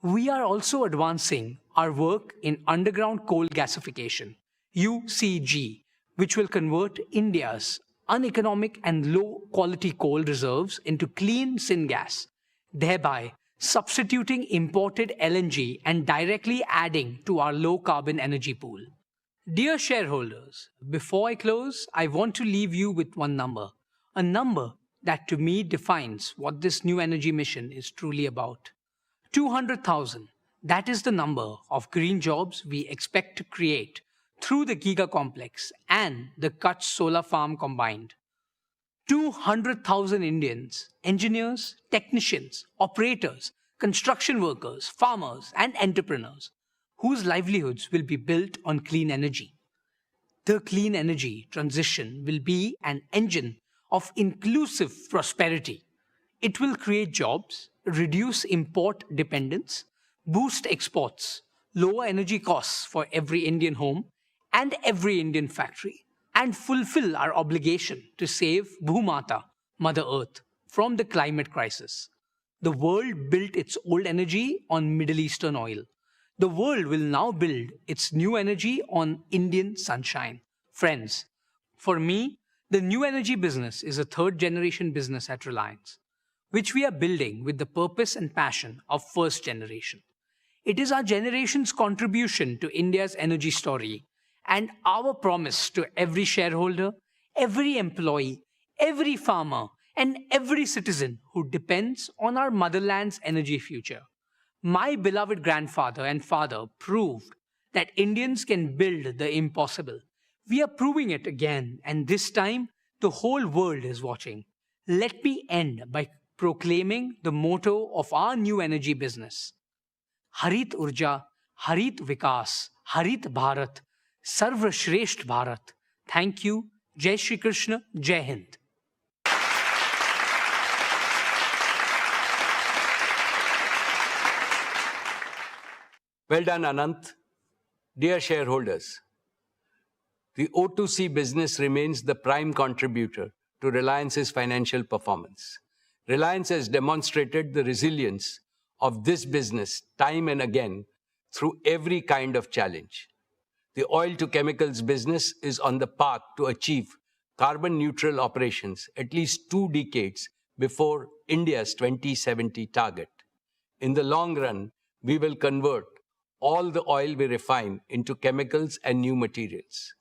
we are also advancing our work in underground coal gasification, UCG, which will convert India's uneconomic and low-quality coal reserves into clean syngas, thereby substituting imported LNG and directly adding to our low-carbon energy pool. Dear shareholders, before I close, I want to leave you with one number, a number that to me defines what this new energy mission is truly about. 200,000, that is the number of green jobs we expect to create through the Giga Complex and the Kutch Solar Farm combined. 200,000 Indians, engineers, technicians, operators, construction workers, farmers, and entrepreneurs whose livelihoods will be built on clean energy. The clean energy transition will be an engine of inclusive prosperity. It will create jobs, reduce import dependence, boost exports, lower energy costs for every Indian home and every Indian factory, and fulfill our obligation to save Bhumata, Mother Earth, from the climate crisis. The world built its old energy on Middle Eastern oil. The world will now build its new energy on Indian sunshine. Friends, for me, the new energy business is a third-generation business at Reliance, which we are building with the purpose and passion of first generation. It is our generation's contribution to India's energy story and our promise to every shareholder, every employee, every farmer, and every citizen who depends on our motherland's energy future. My beloved grandfather and father proved that Indians can build the impossible. We are proving it again, and this time the whole world is watching. Let me end by proclaiming the motto of our new energy business. Harit Urja, Harit Vikas, Harit Bharat, Sarva Shresht Bharat. Thank you. Jai Shri Krishna, Jai Hind. Well done, Anant. Dear shareholders, the O2C business remains the prime contributor to Reliance's financial performance. Reliance has demonstrated the resilience of this business time and again through every kind of challenge. The oil to chemicals business is on the path to achieve carbon neutral operations at least 2 decades before India's 2070 target. In the long run, we will convert all the oil we refine into chemicals and new materials.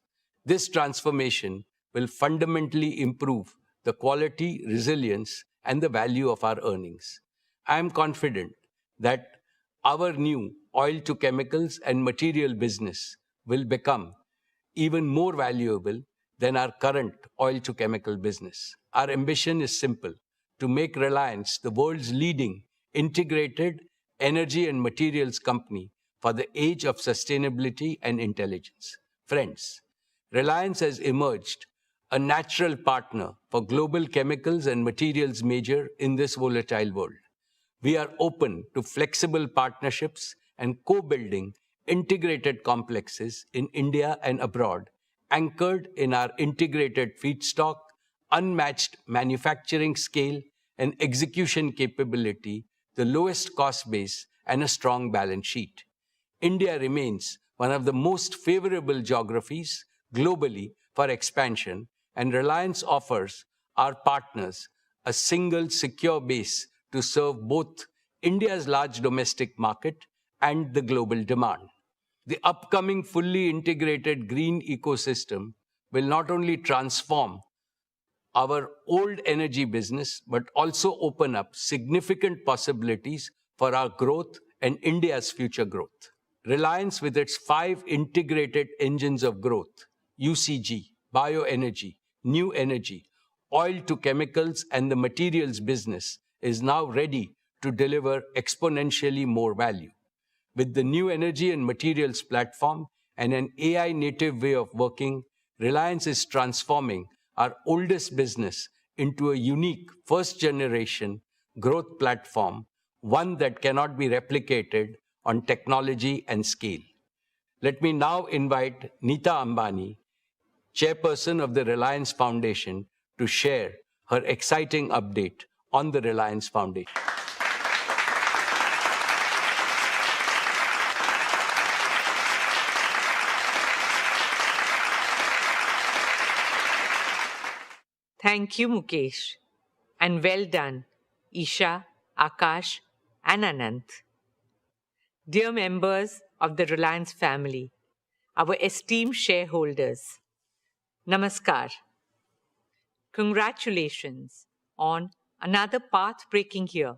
This transformation will fundamentally improve the quality, resilience, and the value of our earnings. I am confident that our new oil to chemicals and material business will become even more valuable than our current oil to chemical business. Our ambition is simple: to make Reliance the world's leading integrated energy and materials company for the age of sustainability and intelligence. Friends, Reliance has emerged a natural partner for global chemicals and materials major in this volatile world. We are open to flexible partnerships and co-building integrated complexes in India and abroad, anchored in our integrated feedstock, unmatched manufacturing scale and execution capability, the lowest cost base, and a strong balance sheet. India remains one of the most favorable geographies globally for expansion, and Reliance offers our partners a single secure base to serve both India's large domestic market and the global demand. The upcoming fully integrated green ecosystem will not only transform our old energy business, but also open up significant possibilities for our growth and India's future growth. Reliance, with its 5 integrated engines of growth, UCG, bioenergy, new energy, oil to chemicals, and the materials business, is now ready to deliver exponentially more value. With the new energy and materials platform and an AI-native way of working, Reliance is transforming our oldest business into a unique first-generation growth platform, one that cannot be replicated on technology and scale. Let me now invite Neeta Ambani, chairperson of the Reliance Foundation, to share her exciting update on the Reliance Foundation. Thank you, Mukesh. And well done, Isha, Akash, and Anant. Dear members of the Reliance family, our esteemed shareholders, Namaskar. Congratulations on another path-breaking year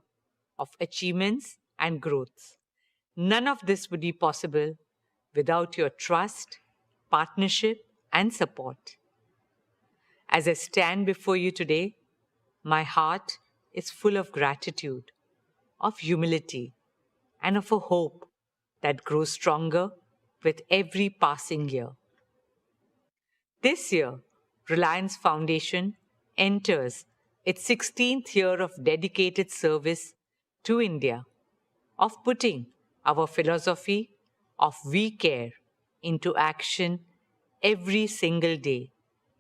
of achievements and growth. None of this would be possible without your trust, partnership, and support. As I stand before you today, my heart is full of gratitude, of humility, and of a hope that grows stronger with every passing year. This year, Reliance Foundation enters its 16th year of dedicated service to India, of putting our philosophy of we care into action every single day.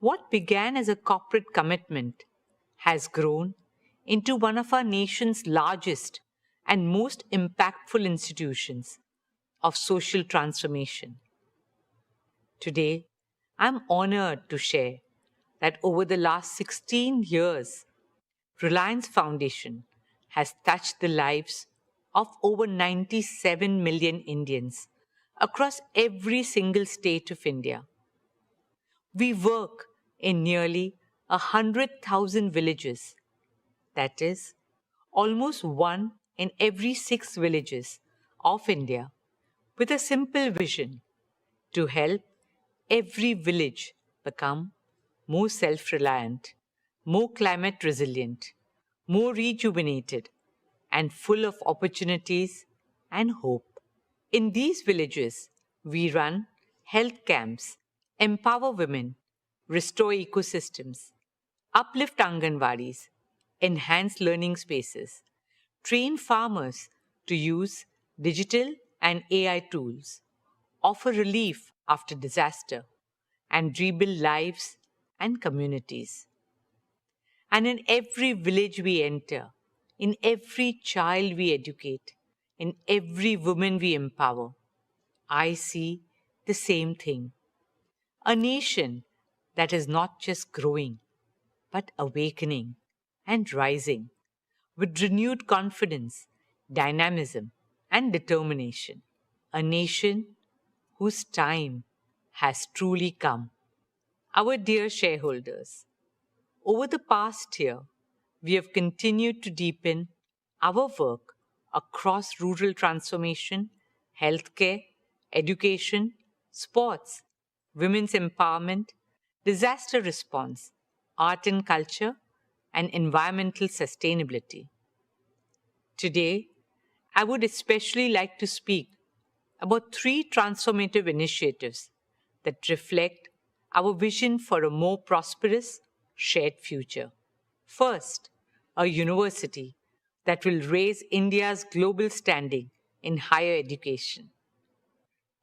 What began as a corporate commitment has grown into one of our nation's largest and most impactful institutions of social transformation. Today, I'm honored to share that over the last 16 years, Reliance Foundation has touched the lives of over 97 million Indians across every single state of India. We work in nearly 100,000 villages, that is, almost 1 in every 6 villages of India, with a simple vision to help every village become more self-reliant, more climate resilient, more rejuvenated, and full of opportunities and hope. In these villages, we run health camps, empower women, restore ecosystems, uplift Anganwadis, enhance learning spaces, train farmers to use digital and AI tools, offer relief after disaster, and rebuild lives and communities. And in every village we enter, in every child we educate, in every woman we empower, I see the same thing. A nation that is not just growing, but awakening and rising with renewed confidence, dynamism, and determination. A nation whose time has truly come. Our dear shareholders, over the past year, we have continued to deepen our work across rural transformation, healthcare, education, sports, women's empowerment, disaster response, art and culture, and environmental sustainability. Today, I would especially like to speak about 3 transformative initiatives that reflect our vision for a more prosperous, shared future. First, a university that will raise India's global standing in higher education.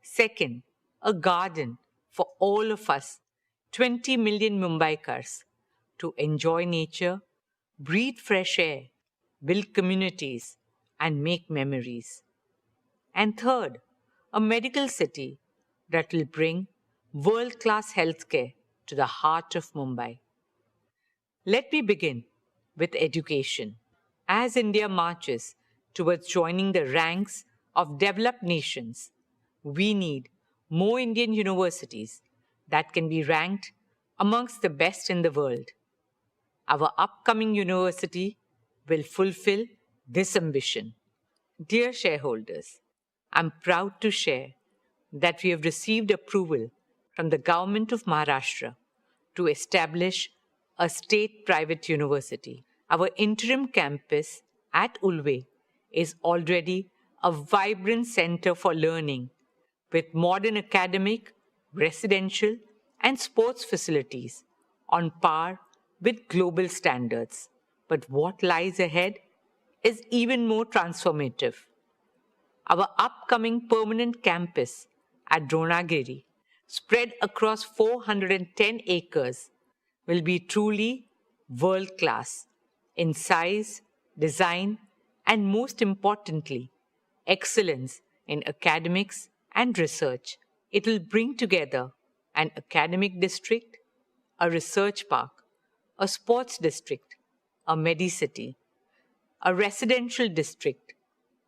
Second, a garden for all of us, 20 million Mumbaikars, to enjoy nature, breathe fresh air, build communities, and make memories. And third, a medical city that will bring world-class healthcare to the heart of Mumbai. Let me begin with education. As India marches towards joining the ranks of developed nations, we need more Indian universities that can be ranked amongst the best in the world. Our upcoming university will fulfill this ambition. Dear shareholders, I'm proud to share that we have received approval from the Government of Maharashtra to establish a state-private university. Our interim campus at Ulve is already a vibrant center for learning with modern academic, residential, and sports facilities on par with global standards. But what lies ahead is even more transformative. Our upcoming permanent campus at Dronagiri, spread across 410 acres, will be truly world-class in size, design, and most importantly, excellence in academics and research. It will bring together an academic district, a research park, a sports district, a medicity, a residential district,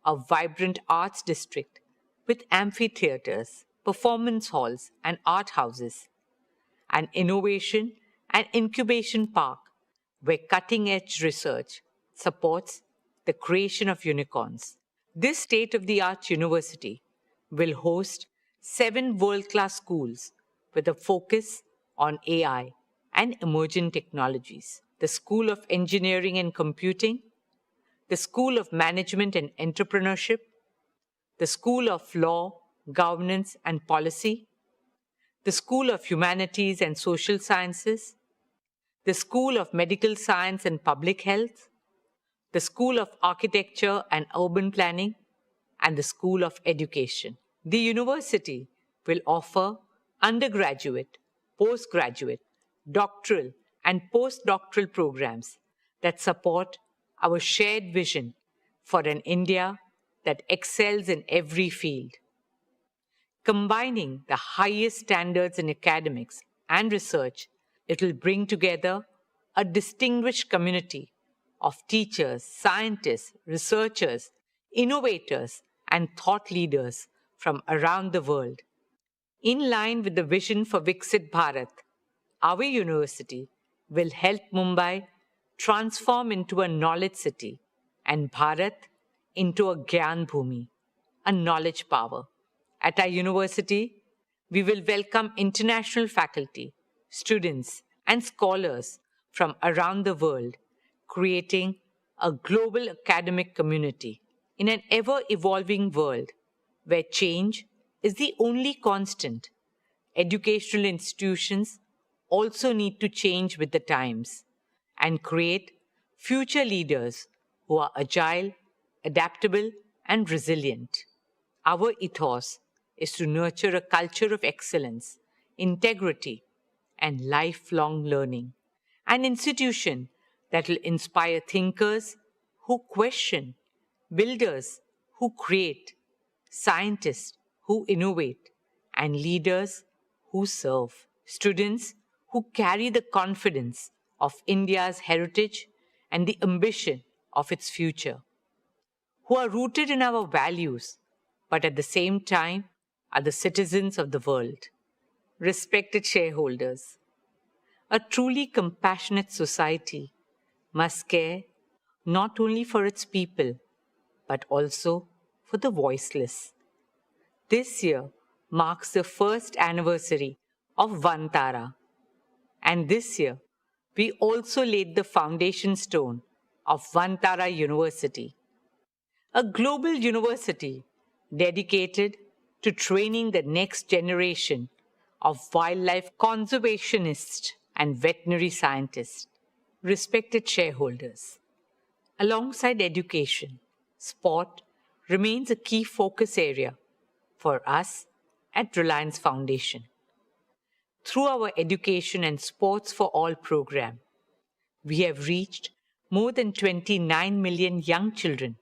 a vibrant arts district with amphitheaters, performance halls, and art houses, an innovation and incubation park where cutting-edge research supports the creation of unicorns. This state-of-the-art university will host 7 world-class schools with a focus on AI and emerging technologies. The School of Engineering and Computing, the School of Management and Entrepreneurship, the School of Law, Governance and Policy, the School of Humanities and Social Sciences, the School of Medical Science and Public Health, the School of Architecture and Urban Planning, and the School of Education. The university will offer undergraduate, postgraduate, doctoral, and postdoctoral programs that support our shared vision for an India that excels in every field. Combining the highest standards in academics and research, it will bring together a distinguished community of teachers, scientists, researchers, innovators, and thought leaders from around the world. In line with the vision for Viksit Bharat, our university will help Mumbai transform into a knowledge city and Bharat into a Gyan Bhumi, a knowledge power. At our university, we will welcome international faculty, students, and scholars from around the world, creating a global academic community in an ever-evolving world where change is the only constant. Educational institutions also need to change with the times and create future leaders who are agile, adaptable, and resilient. Our ethos is to nurture a culture of excellence, integrity, and lifelong learning. An institution that will inspire thinkers who question, builders who create, scientists who innovate, and leaders who serve. Students who carry the confidence of India's heritage and the ambition of its future. Who are rooted in our values, but at the same time are the citizens of the world. Respected shareholders, a truly compassionate society must care not only for its people, but also for the voiceless. This year marks the first anniversary of Vantara, and this year we also laid the foundation stone of Vantara University, a global university dedicated to training the next generation of wildlife conservationists and veterinary scientists. Respected shareholders, alongside education, sport remains a key focus area for us at Reliance Foundation. Through our Education and Sports for All program, we have reached more than 29 million young children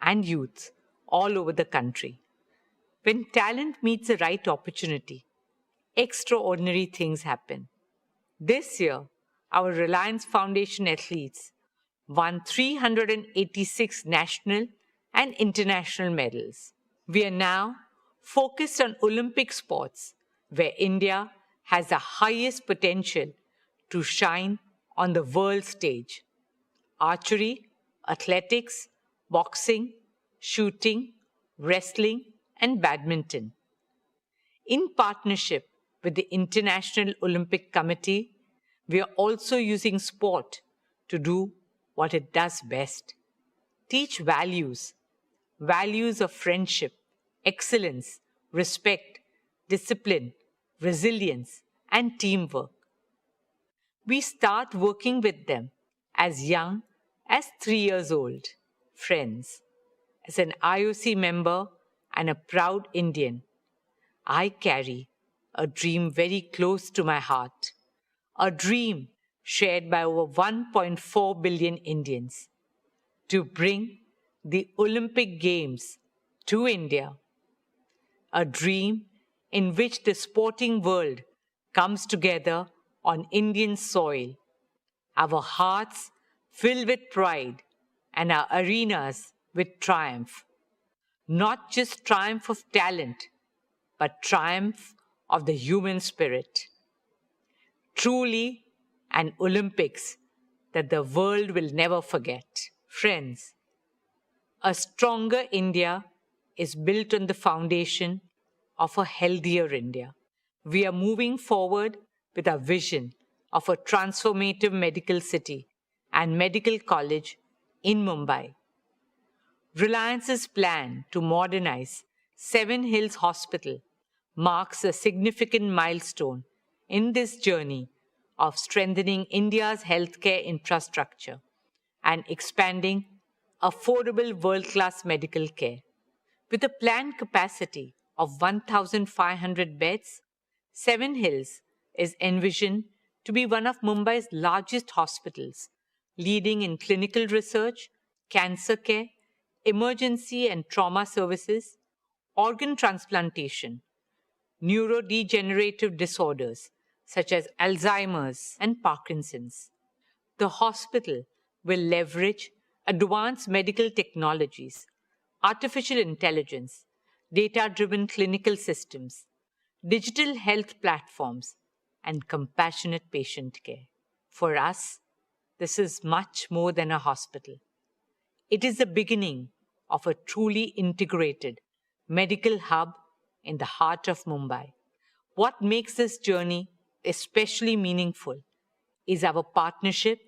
and youths all over the country. When talent meets the right opportunity, extraordinary things happen. This year, our Reliance Foundation athletes won 386 national and international medals. We are now focused on Olympic sports, where India has the highest potential to shine on the world stage. Archery, athletics, boxing, shooting, wrestling, and badminton. In partnership with the International Olympic Committee, we are also using sport to do what it does best. Teach values of friendship, excellence, respect, discipline, resilience, and teamwork. We start working with them as young as 3 years old. Friends, as an IOC member and a proud Indian, I carry a dream very close to my heart, a dream shared by over 1.4 billion Indians, to bring the Olympic Games to India, a dream in which the sporting world comes together on Indian soil, our hearts filled with pride and our arenas with triumph. Not just triumph of talent, but triumph of the human spirit. Truly an Olympics that the world will never forget. Friends, a stronger India is built on the foundation of a healthier India. We are moving forward with our vision of a transformative medical city and medical college in Mumbai. Reliance's plan to modernize Seven Hills Hospital marks a significant milestone in this journey of strengthening India's healthcare infrastructure and expanding affordable world-class medical care. With a planned capacity of 1,500 beds, Seven Hills is envisioned to be one of Mumbai's largest hospitals, leading in clinical research, cancer care, emergency and trauma services, organ transplantation, neurodegenerative disorders such as Alzheimer's and Parkinson's. The hospital will leverage advanced medical technologies, artificial intelligence, data-driven clinical systems, digital health platforms, and compassionate patient care. For us, this is much more than a hospital. It is the beginning of a truly integrated medical hub in the heart of Mumbai. What makes this journey especially meaningful is our partnership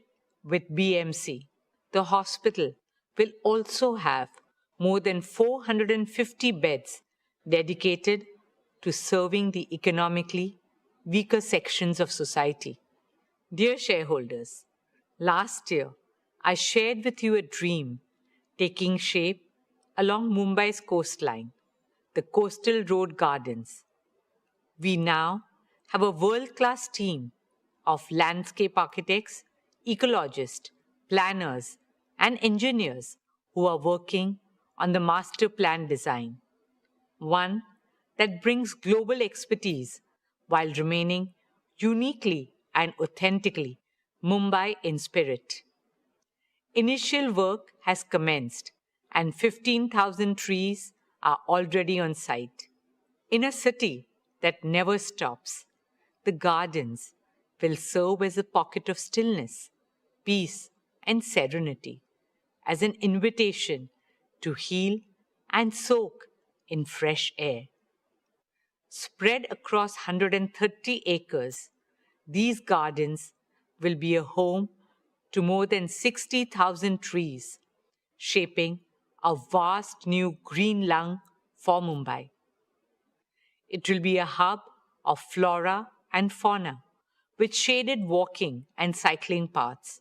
with BMC. The hospital will also have more than 450 beds dedicated to serving the economically weaker sections of society. Dear shareholders, last year I shared with you a dream taking shape along Mumbai's coastline, the Coastal Road Gardens. We now have a world-class team of landscape architects, ecologists, planners, and engineers who are working on the master plan design, one that brings global expertise while remaining uniquely and authentically Mumbai in spirit. Initial work has commenced and 15,000 trees are already on site. In a city that never stops, the gardens will serve as a pocket of stillness, peace, and serenity, as an invitation to heal and soak in fresh air. Spread across 130 acres, these gardens will be a home to more than 60,000 trees, shaping a vast new green lung for Mumbai. It will be a hub of flora and fauna, with shaded walking and cycling paths,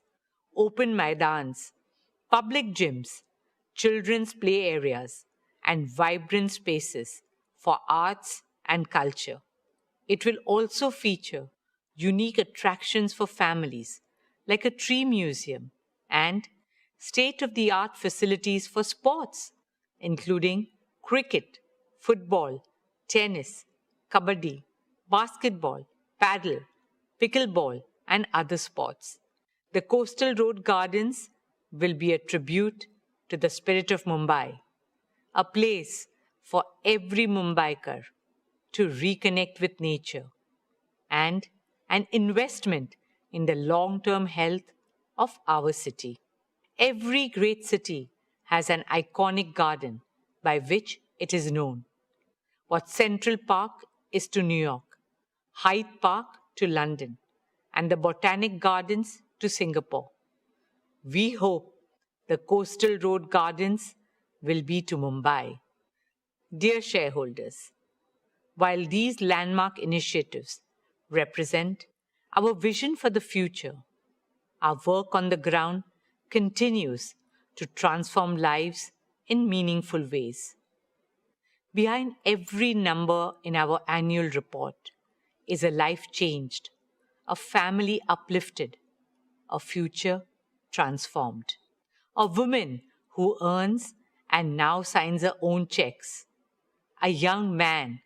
open maidans, public gyms, children's play areas, and vibrant spaces for arts and culture. It will also feature unique attractions for families, like a tree museum and state-of-the-art facilities for sports, including cricket, football, tennis, kabaddi, basketball, paddle, pickleball, and other sports. The Coastal Road Gardens will be a tribute to the spirit of Mumbai, a place for every Mumbaikar to reconnect with nature, and an investment in the long-term health of our city. Every great city has an iconic garden by which it is known. What Central Park is to New York, Hyde Park to London, and the Botanic Gardens to Singapore. We hope the Coastal Road Gardens will be to Mumbai. Dear shareholders, while these landmark initiatives represent our vision for the future, our work on the ground continues to transform lives in meaningful ways. Behind every number in our annual report is a life changed, a family uplifted, a future transformed, a woman who earns and now signs her own checks, a young man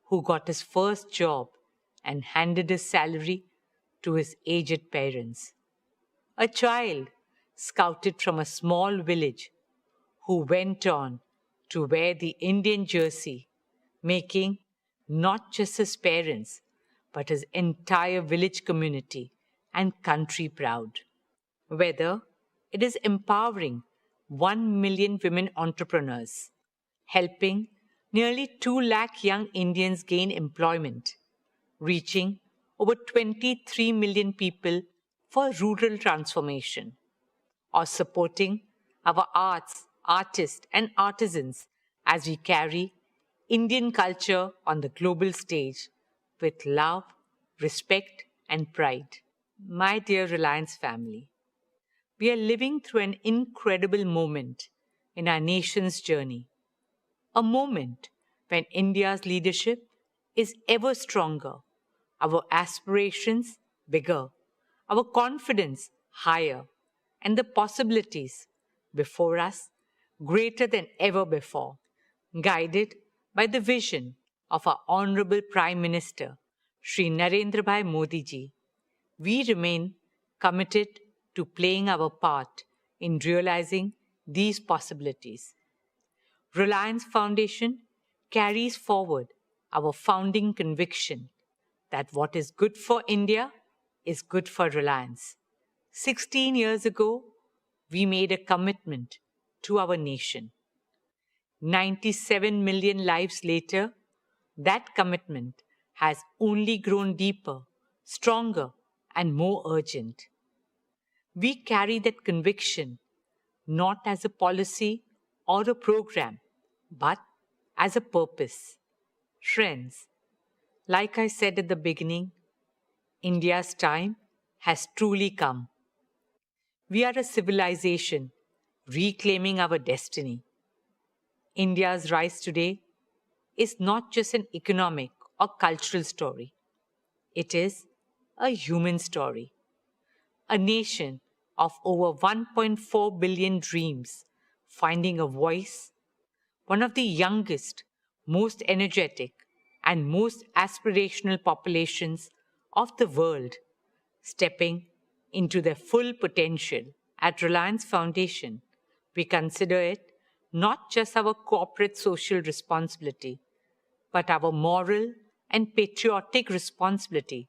who got his first job and handed his salary to his aged parents, a child scouted from a small village who went on to wear the Indian jersey, making not just his parents, but his entire village community and country proud. Whether it is empowering 1 million women entrepreneurs, helping nearly 2 lakh young Indians gain employment, reaching over 23 million people for rural transformation, or supporting our arts, artists, and artisans as we carry Indian culture on the global stage with love, respect, and pride. My dear Reliance family, we are living through an incredible moment in our nation's journey, a moment when India's leadership is ever stronger, our aspirations bigger, our confidence higher, and the possibilities before us greater than ever before. Guided by the vision of our Honorable Prime Minister, Shri Narendra Bhai Modi ji, we remain committed to playing our part in realizing these possibilities. Reliance Foundation carries forward our founding conviction that what is good for India is good for Reliance. 16 years ago, we made a commitment to our nation. 97 million lives later, that commitment has only grown deeper, stronger, and more urgent. We carry that conviction not as a policy or a program, but as a purpose. Friends, like I said at the beginning, India's time has truly come. We are a civilization reclaiming our destiny. India's rise today is not just an economic or cultural story. It is a human story. A nation of over 1.4 billion dreams finding a voice, one of the youngest, most energetic, and most aspirational populations of the world, stepping into their full potential. At Reliance Foundation, we consider it not just our corporate social responsibility, but our moral and patriotic responsibility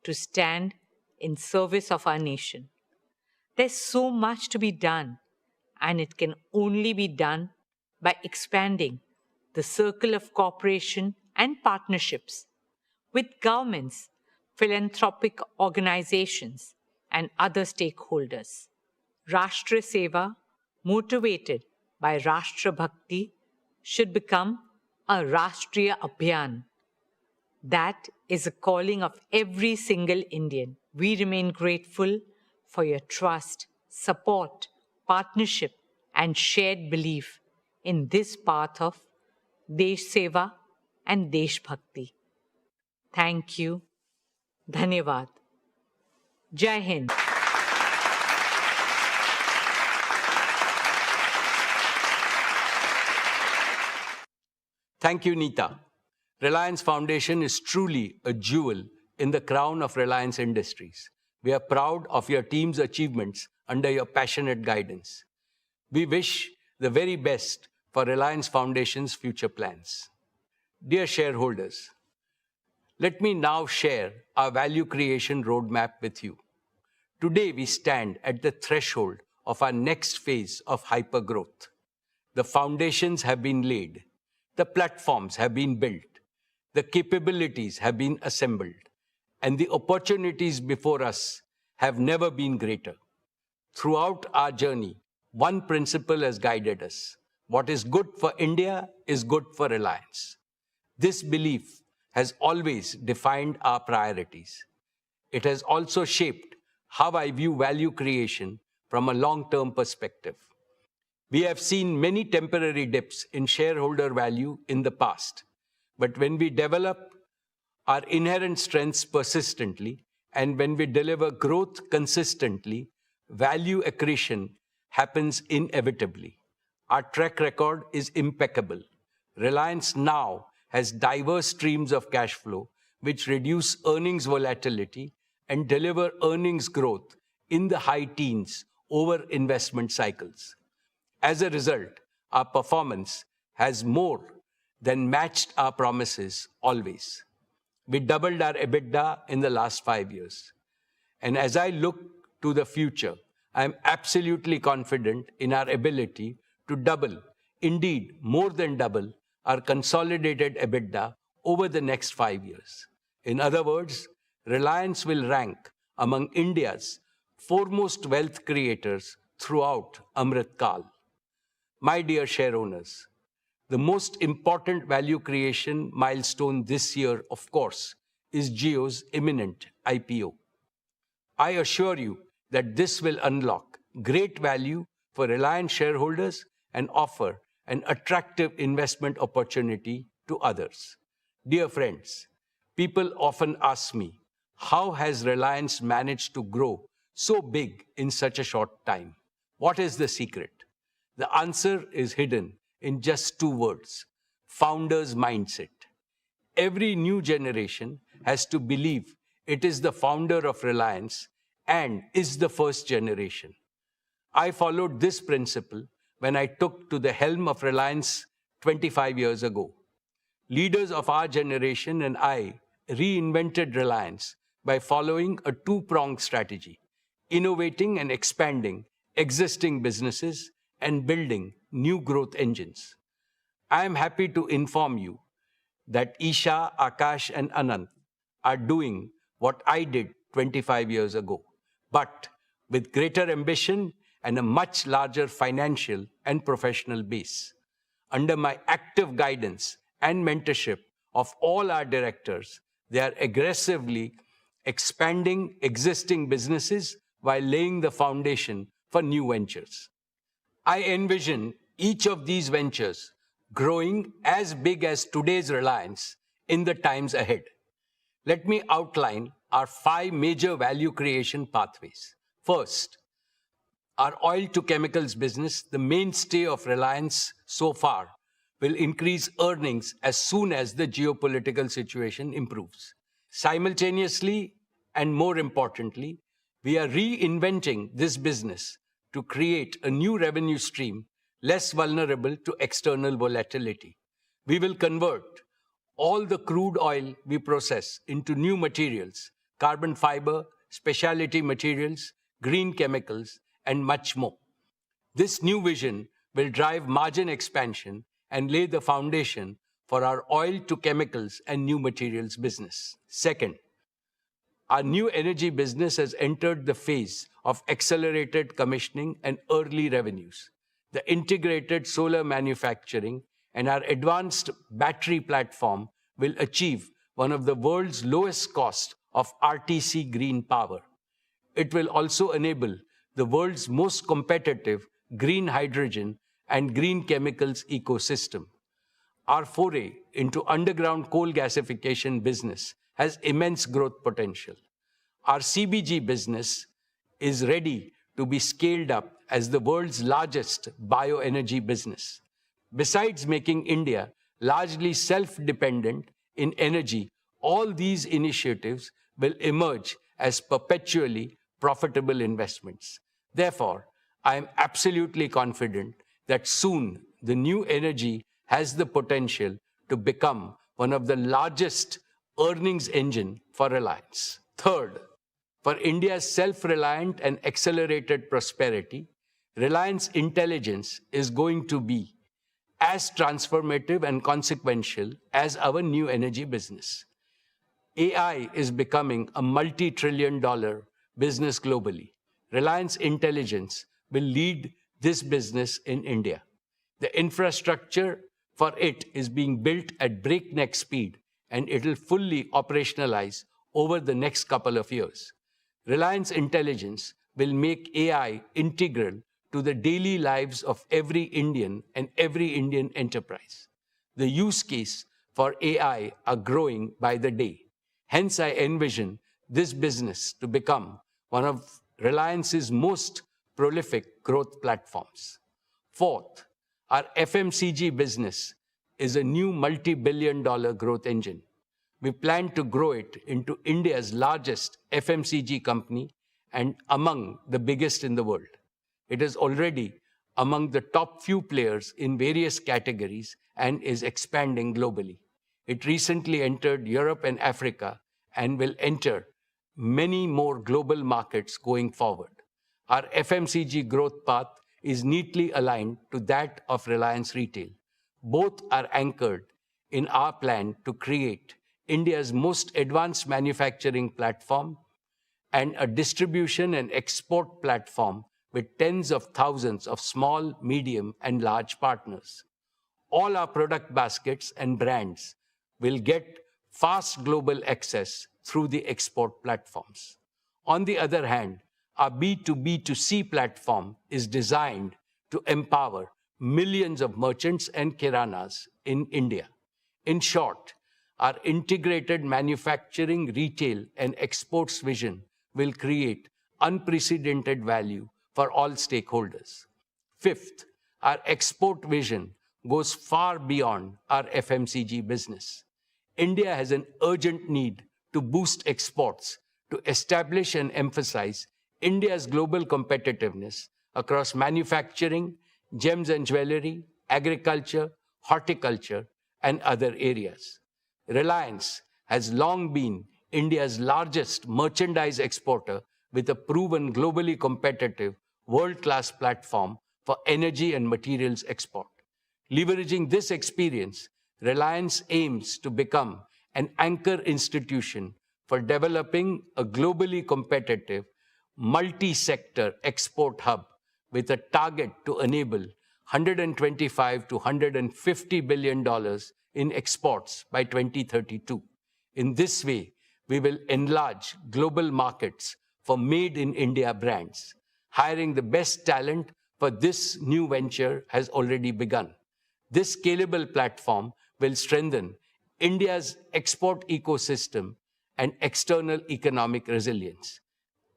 to stand in service of our nation. There's so much to be done, and it can only be done by expanding the circle of cooperation and partnerships with governments, philanthropic organizations, and other stakeholders. Rashtra Seva, motivated by Rashtra Bhakti, should become a Rashtriya Abhiyan. That is a calling of every single Indian. We remain grateful for your trust, support, partnership, and shared belief in this path of Desh Seva and Desh Bhakti. Thank you. Dhanyavad. Jai Hind. Thank you, Neeta. Reliance Foundation is truly a jewel in the crown of Reliance Industries. We are proud of your team's achievements under your passionate guidance. We wish the very best for Reliance Foundation's future plans. Dear shareholders, let me now share our value creation roadmap with you. Today, we stand at the threshold of our next phase of hypergrowth. The foundations have been laid. The platforms have been built. The capabilities have been assembled. And the opportunities before us have never been greater. Throughout our journey, one principle has guided us. What is good for India is good for Reliance. This belief has always defined our priorities. It has also shaped how I view value creation from a long-term perspective. We have seen many temporary dips in shareholder value in the past, but when we develop our inherent strengths persistently and when we deliver growth consistently, value accretion happens inevitably. Our track record is impeccable. Reliance now has diverse streams of cash flow which reduce earnings volatility and deliver earnings growth in the high teens over investment cycles. As a result, our performance has more than matched our promises always. We doubled our EBITDA in the last 5 years. And as I look to the future, I am absolutely confident in our ability to double, indeed more than double, our consolidated EBITDA over the next 5 years. In other words, Reliance will rank among India's foremost wealth creators throughout Amrit Kal. My dear shareowners, the most important value creation milestone this year, of course, is Jio's imminent IPO. I assure you that this will unlock great value for Reliance shareholders and offer an attractive investment opportunity to others. Dear friends, people often ask me, how has Reliance managed to grow so big in such a short time? What is the secret? The answer is hidden in just 2 words: founder's mindset. Every new generation has to believe it is the founder of Reliance and is the first generation. I followed this principle when I took to the helm of Reliance 25 years ago. Leaders of our generation and I reinvented Reliance by following a 2-pronged strategy: innovating and expanding existing businesses and building new growth engines. I am happy to inform you that Isha, Akash, and Anant are doing what I did 25 years ago, but with greater ambition and a much larger financial and professional base. Under my active guidance and mentorship of all our directors, they are aggressively expanding existing businesses while laying the foundation for new ventures. I envision each of these ventures growing as big as today's Reliance in the times ahead. Let me outline our 5 major value creation pathways. First, our oil to chemicals business, the mainstay of Reliance so far, will increase earnings as soon as the geopolitical situation improves. Simultaneously, and more importantly, we are reinventing this business to create a new revenue stream less vulnerable to external volatility. We will convert all the crude oil we process into new materials, carbon fiber, specialty materials, green chemicals, and much more. This new vision will drive margin expansion and lay the foundation for our oil to chemicals and new materials business. Second, our new energy business has entered the phase of accelerated commissioning and early revenues. The integrated solar manufacturing and our advanced battery platform will achieve one of the world's lowest cost of RTC green power. It will also enable the world's most competitive green hydrogen and green chemicals ecosystem. Our foray into underground coal gasification business has immense growth potential. Our CBG business is ready to be scaled up as the world's largest bioenergy business. Besides making India largely self-dependent in energy, all these initiatives will emerge as perpetually profitable investments. Therefore, I am absolutely confident that soon the new energy has the potential to become one of the largest earnings engine for Reliance. Third, for India's self-reliant and accelerated prosperity, Reliance Intelligence is going to be as transformative and consequential as our new energy business. AI is becoming a multi-trillion-dollar business globally. Reliance Intelligence will lead this business in India. The infrastructure for it is being built at breakneck speed, and it will fully operationalize over the next couple of years. Reliance Intelligence will make AI integral to the daily lives of every Indian and every Indian enterprise. The use case for AI are growing by the day. Hence, I envision this business to become one of Reliance's most prolific growth platforms. Fourth, our FMCG business is a new multi-billion-dollar growth engine. We plan to grow it into India's largest FMCG company and among the biggest in the world. It is already among the top few players in various categories and is expanding globally. It recently entered Europe and Africa and will enter many more global markets going forward. Our FMCG growth path is neatly aligned to that of Reliance Retail. Both are anchored in our plan to create India's most advanced manufacturing platform and a distribution and export platform with tens of thousands of small, medium, and large partners. All our product baskets and brands will get fast global access through the export platforms. On the other hand, our B2B2C platform is designed to empower millions of merchants and kiranas in India. In short, our integrated manufacturing, retail, and exports vision will create unprecedented value for all stakeholders. Fifth, our export vision goes far beyond our FMCG business. India has an urgent need to boost exports to establish and emphasize India's global competitiveness across manufacturing, gems and jewelry, agriculture, horticulture, and other areas. Reliance has long been India's largest merchandise exporter with a proven globally competitive world-class platform for energy and materials export. Leveraging this experience, Reliance aims to become an anchor institution for developing a globally competitive, multi-sector export hub with a target to enable $125 to $150 billion in exports by 2032. In this way, we will enlarge global markets for made-in-India brands. Hiring the best talent for this new venture has already begun. This scalable platform will strengthen India's export ecosystem and external economic resilience.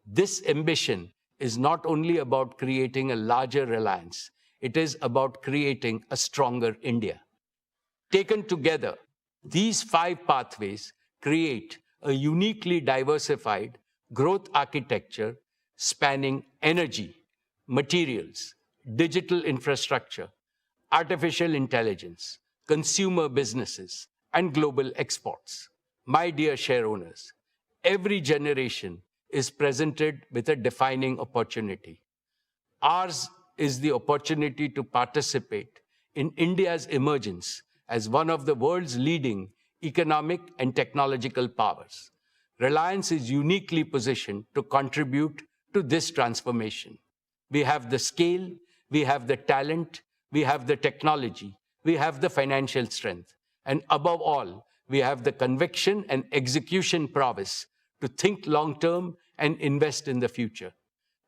This ambition is not only about creating a larger Reliance, it is about creating a stronger India. Taken together, these 5 pathways create a uniquely diversified growth architecture spanning energy, materials, digital infrastructure, artificial intelligence, consumer businesses, and global exports. My dear shareowners, every generation is presented with a defining opportunity. Ours is the opportunity to participate in India's emergence as one of the world's leading economic and technological powers. Reliance is uniquely positioned to contribute to this transformation. We have the scale, we have the talent, we have the technology, we have the financial strength, and above all, we have the conviction and execution prowess to think long-term and invest in the future.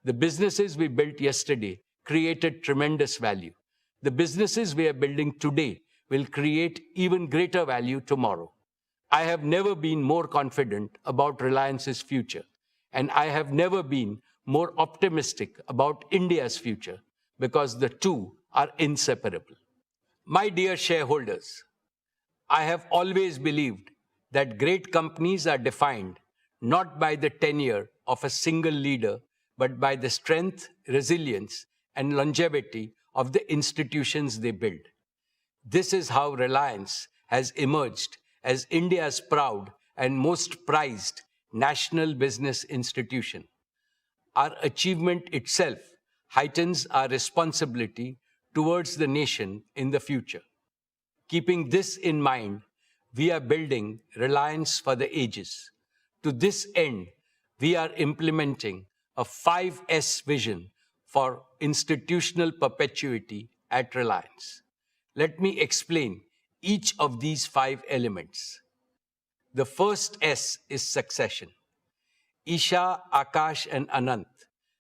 The businesses we built yesterday created tremendous value. The businesses we are building today will create even greater value tomorrow. I have never been more confident about Reliance's future, and I have never been more optimistic about India's future, because the two are inseparable. My dear shareholders, I have always believed that great companies are defined not by the tenure of a single leader, but by the strength, resilience, and longevity of the institutions they build. This is how Reliance has emerged as India's proud and most prized national business institution. Our achievement itself heightens our responsibility towards the nation in the future. Keeping this in mind, we are building Reliance for the ages. To this end, we are implementing a 5S vision for institutional perpetuity at Reliance. Let me explain each of these 5 elements. The first S is succession. Isha, Akash, and Anant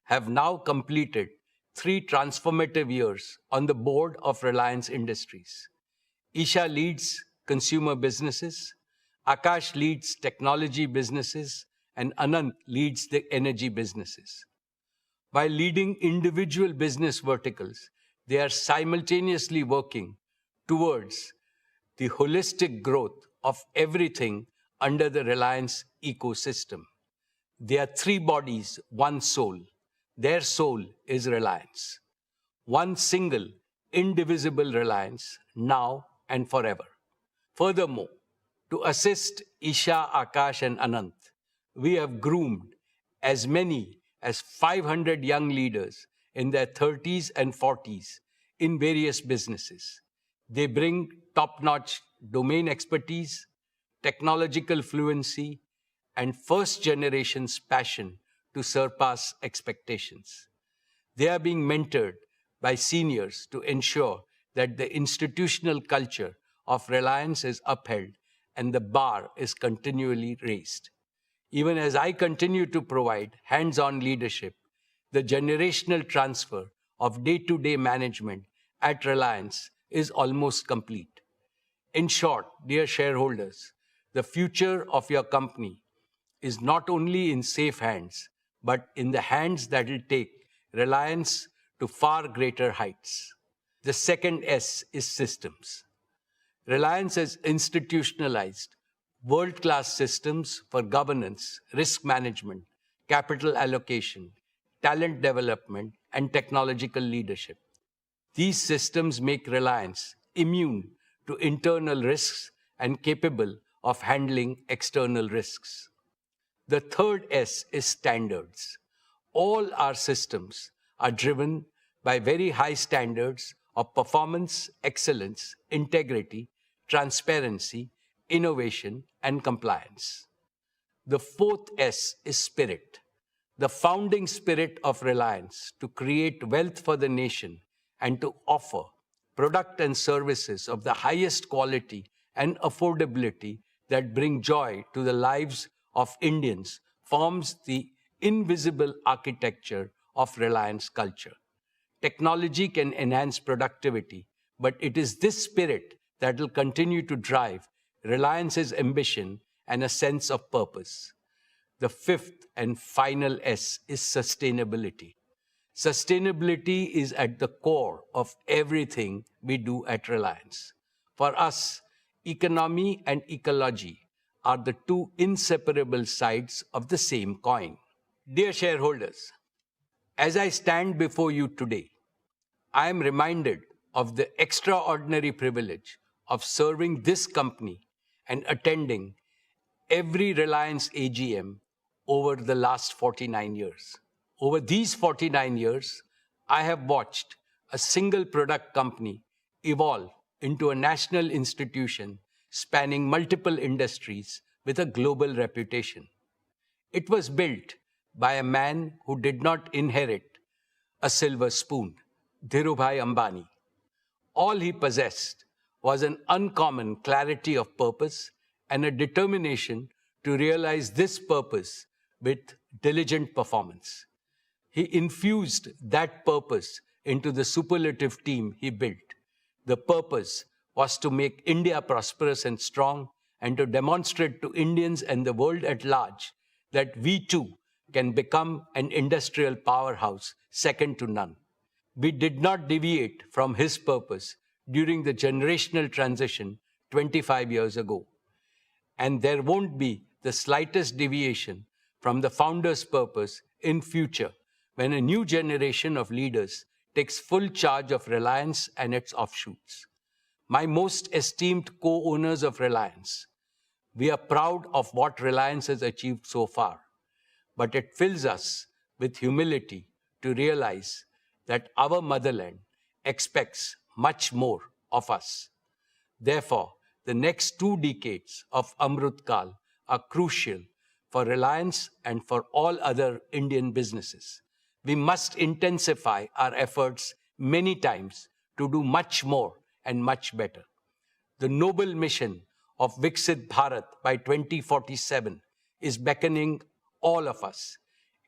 have now completed 3 transformative years on the board of Reliance Industries. Isha leads consumer businesses, Akash leads technology businesses, and Anant leads the energy businesses. By leading individual business verticals, they are simultaneously working towards the holistic growth of everything under the Reliance ecosystem. They are 3 bodies, 1 soul. Their soul is Reliance. One single, indivisible Reliance, now and forever. Furthermore, to assist Isha, Akash, and Anant, we have groomed as many as 500 young leaders in their 30s and 40s in various businesses. They bring top-notch domain expertise, technological fluency, and first-generation's passion to surpass expectations. They are being mentored by seniors to ensure that the institutional culture of Reliance is upheld and the bar is continually raised. Even as I continue to provide hands-on leadership, the generational transfer of day-to-day management at Reliance is almost complete. In short, dear shareholders, the future of your company is not only in safe hands, but in the hands that will take Reliance to far greater heights. The second S is systems. Reliance has institutionalized world-class systems for governance, risk management, capital allocation, talent development, and technological leadership. These systems make Reliance immune to internal risks and capable of handling external risks. The third S is standards. All our systems are driven by very high standards of performance, excellence, integrity, transparency, innovation, and compliance. The fourth S is spirit. The founding spirit of Reliance to create wealth for the nation and to offer product and services of the highest quality and affordability that bring joy to the lives of Indians forms the invisible architecture of Reliance culture. Technology can enhance productivity, but it is this spirit that will continue to drive Reliance's ambition and a sense of purpose. The fifth and final S is sustainability. Sustainability is at the core of everything we do at Reliance. For us, economy and ecology are the two inseparable sides of the same coin. Dear shareholders, as I stand before you today, I am reminded of the extraordinary privilege of serving this company and attending every Reliance AGM over the last 49 years. Over these 49 years, I have watched a single product company evolve into a national institution spanning multiple industries with a global reputation. It was built by a man who did not inherit a silver spoon, Dhirubhai Ambani. All he possessed was an uncommon clarity of purpose and a determination to realize this purpose with diligent performance. He infused that purpose into the superlative team he built. The purpose was to make India prosperous and strong and to demonstrate to Indians and the world at large that we too can become an industrial powerhouse second to none. We did not deviate from his purpose during the generational transition 25 years ago. And there won't be the slightest deviation from the founder's purpose in future when a new generation of leaders takes full charge of Reliance and its offshoots. My most esteemed co-owners of Reliance, we are proud of what Reliance has achieved so far, but it fills us with humility to realize that our motherland expects much more of us. Therefore, the next 2 decades of Amrut Kal are crucial for Reliance and for all other Indian businesses. We must intensify our efforts many times to do much more and much better. The noble mission of Viksit Bharat by 2047 is beckoning all of us.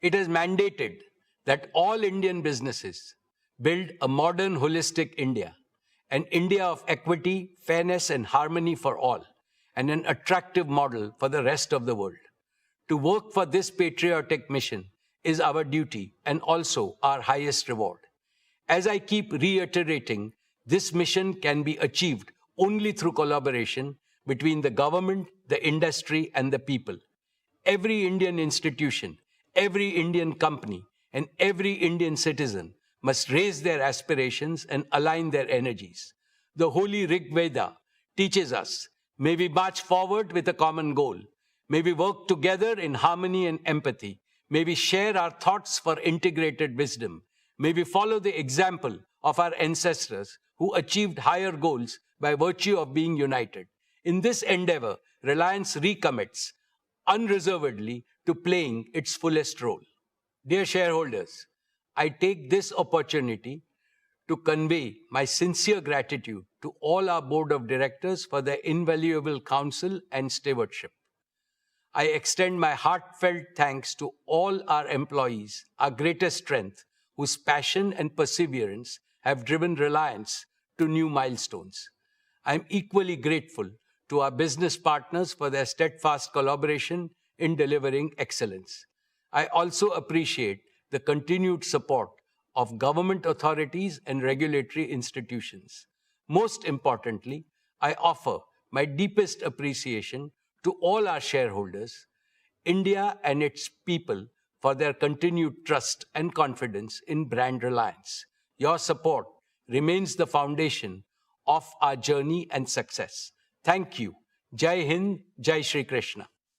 It has mandated that all Indian businesses build a modern, holistic India, an India of equity, fairness, and harmony for all, and an attractive model for the rest of the world. To work for this patriotic mission is our duty and also our highest reward. As I keep reiterating, this mission can be achieved only through collaboration between the government, the industry, and the people. Every Indian institution, every Indian company, and every Indian citizen must raise their aspirations and align their energies. The holy Rig Veda teaches us, may we march forward with a common goal. May we work together in harmony and empathy. May we share our thoughts for integrated wisdom. May we follow the example of our ancestors who achieved higher goals by virtue of being united. In this endeavor, Reliance recommits unreservedly to playing its fullest role. Dear shareholders, I take this opportunity to convey my sincere gratitude to all our board of directors for their invaluable counsel and stewardship. I extend my heartfelt thanks to all our employees, our greatest strength, whose passion and perseverance have driven Reliance to new milestones. I am equally grateful to our business partners for their steadfast collaboration in delivering excellence. I also appreciate the continued support of government authorities and regulatory institutions. Most importantly, I offer my deepest appreciation to all our shareholders, India and its people, for their continued trust and confidence in brand Reliance. Your support remains the foundation of our journey and success. Thank you. Jai Hind, Jai Shri Krishna.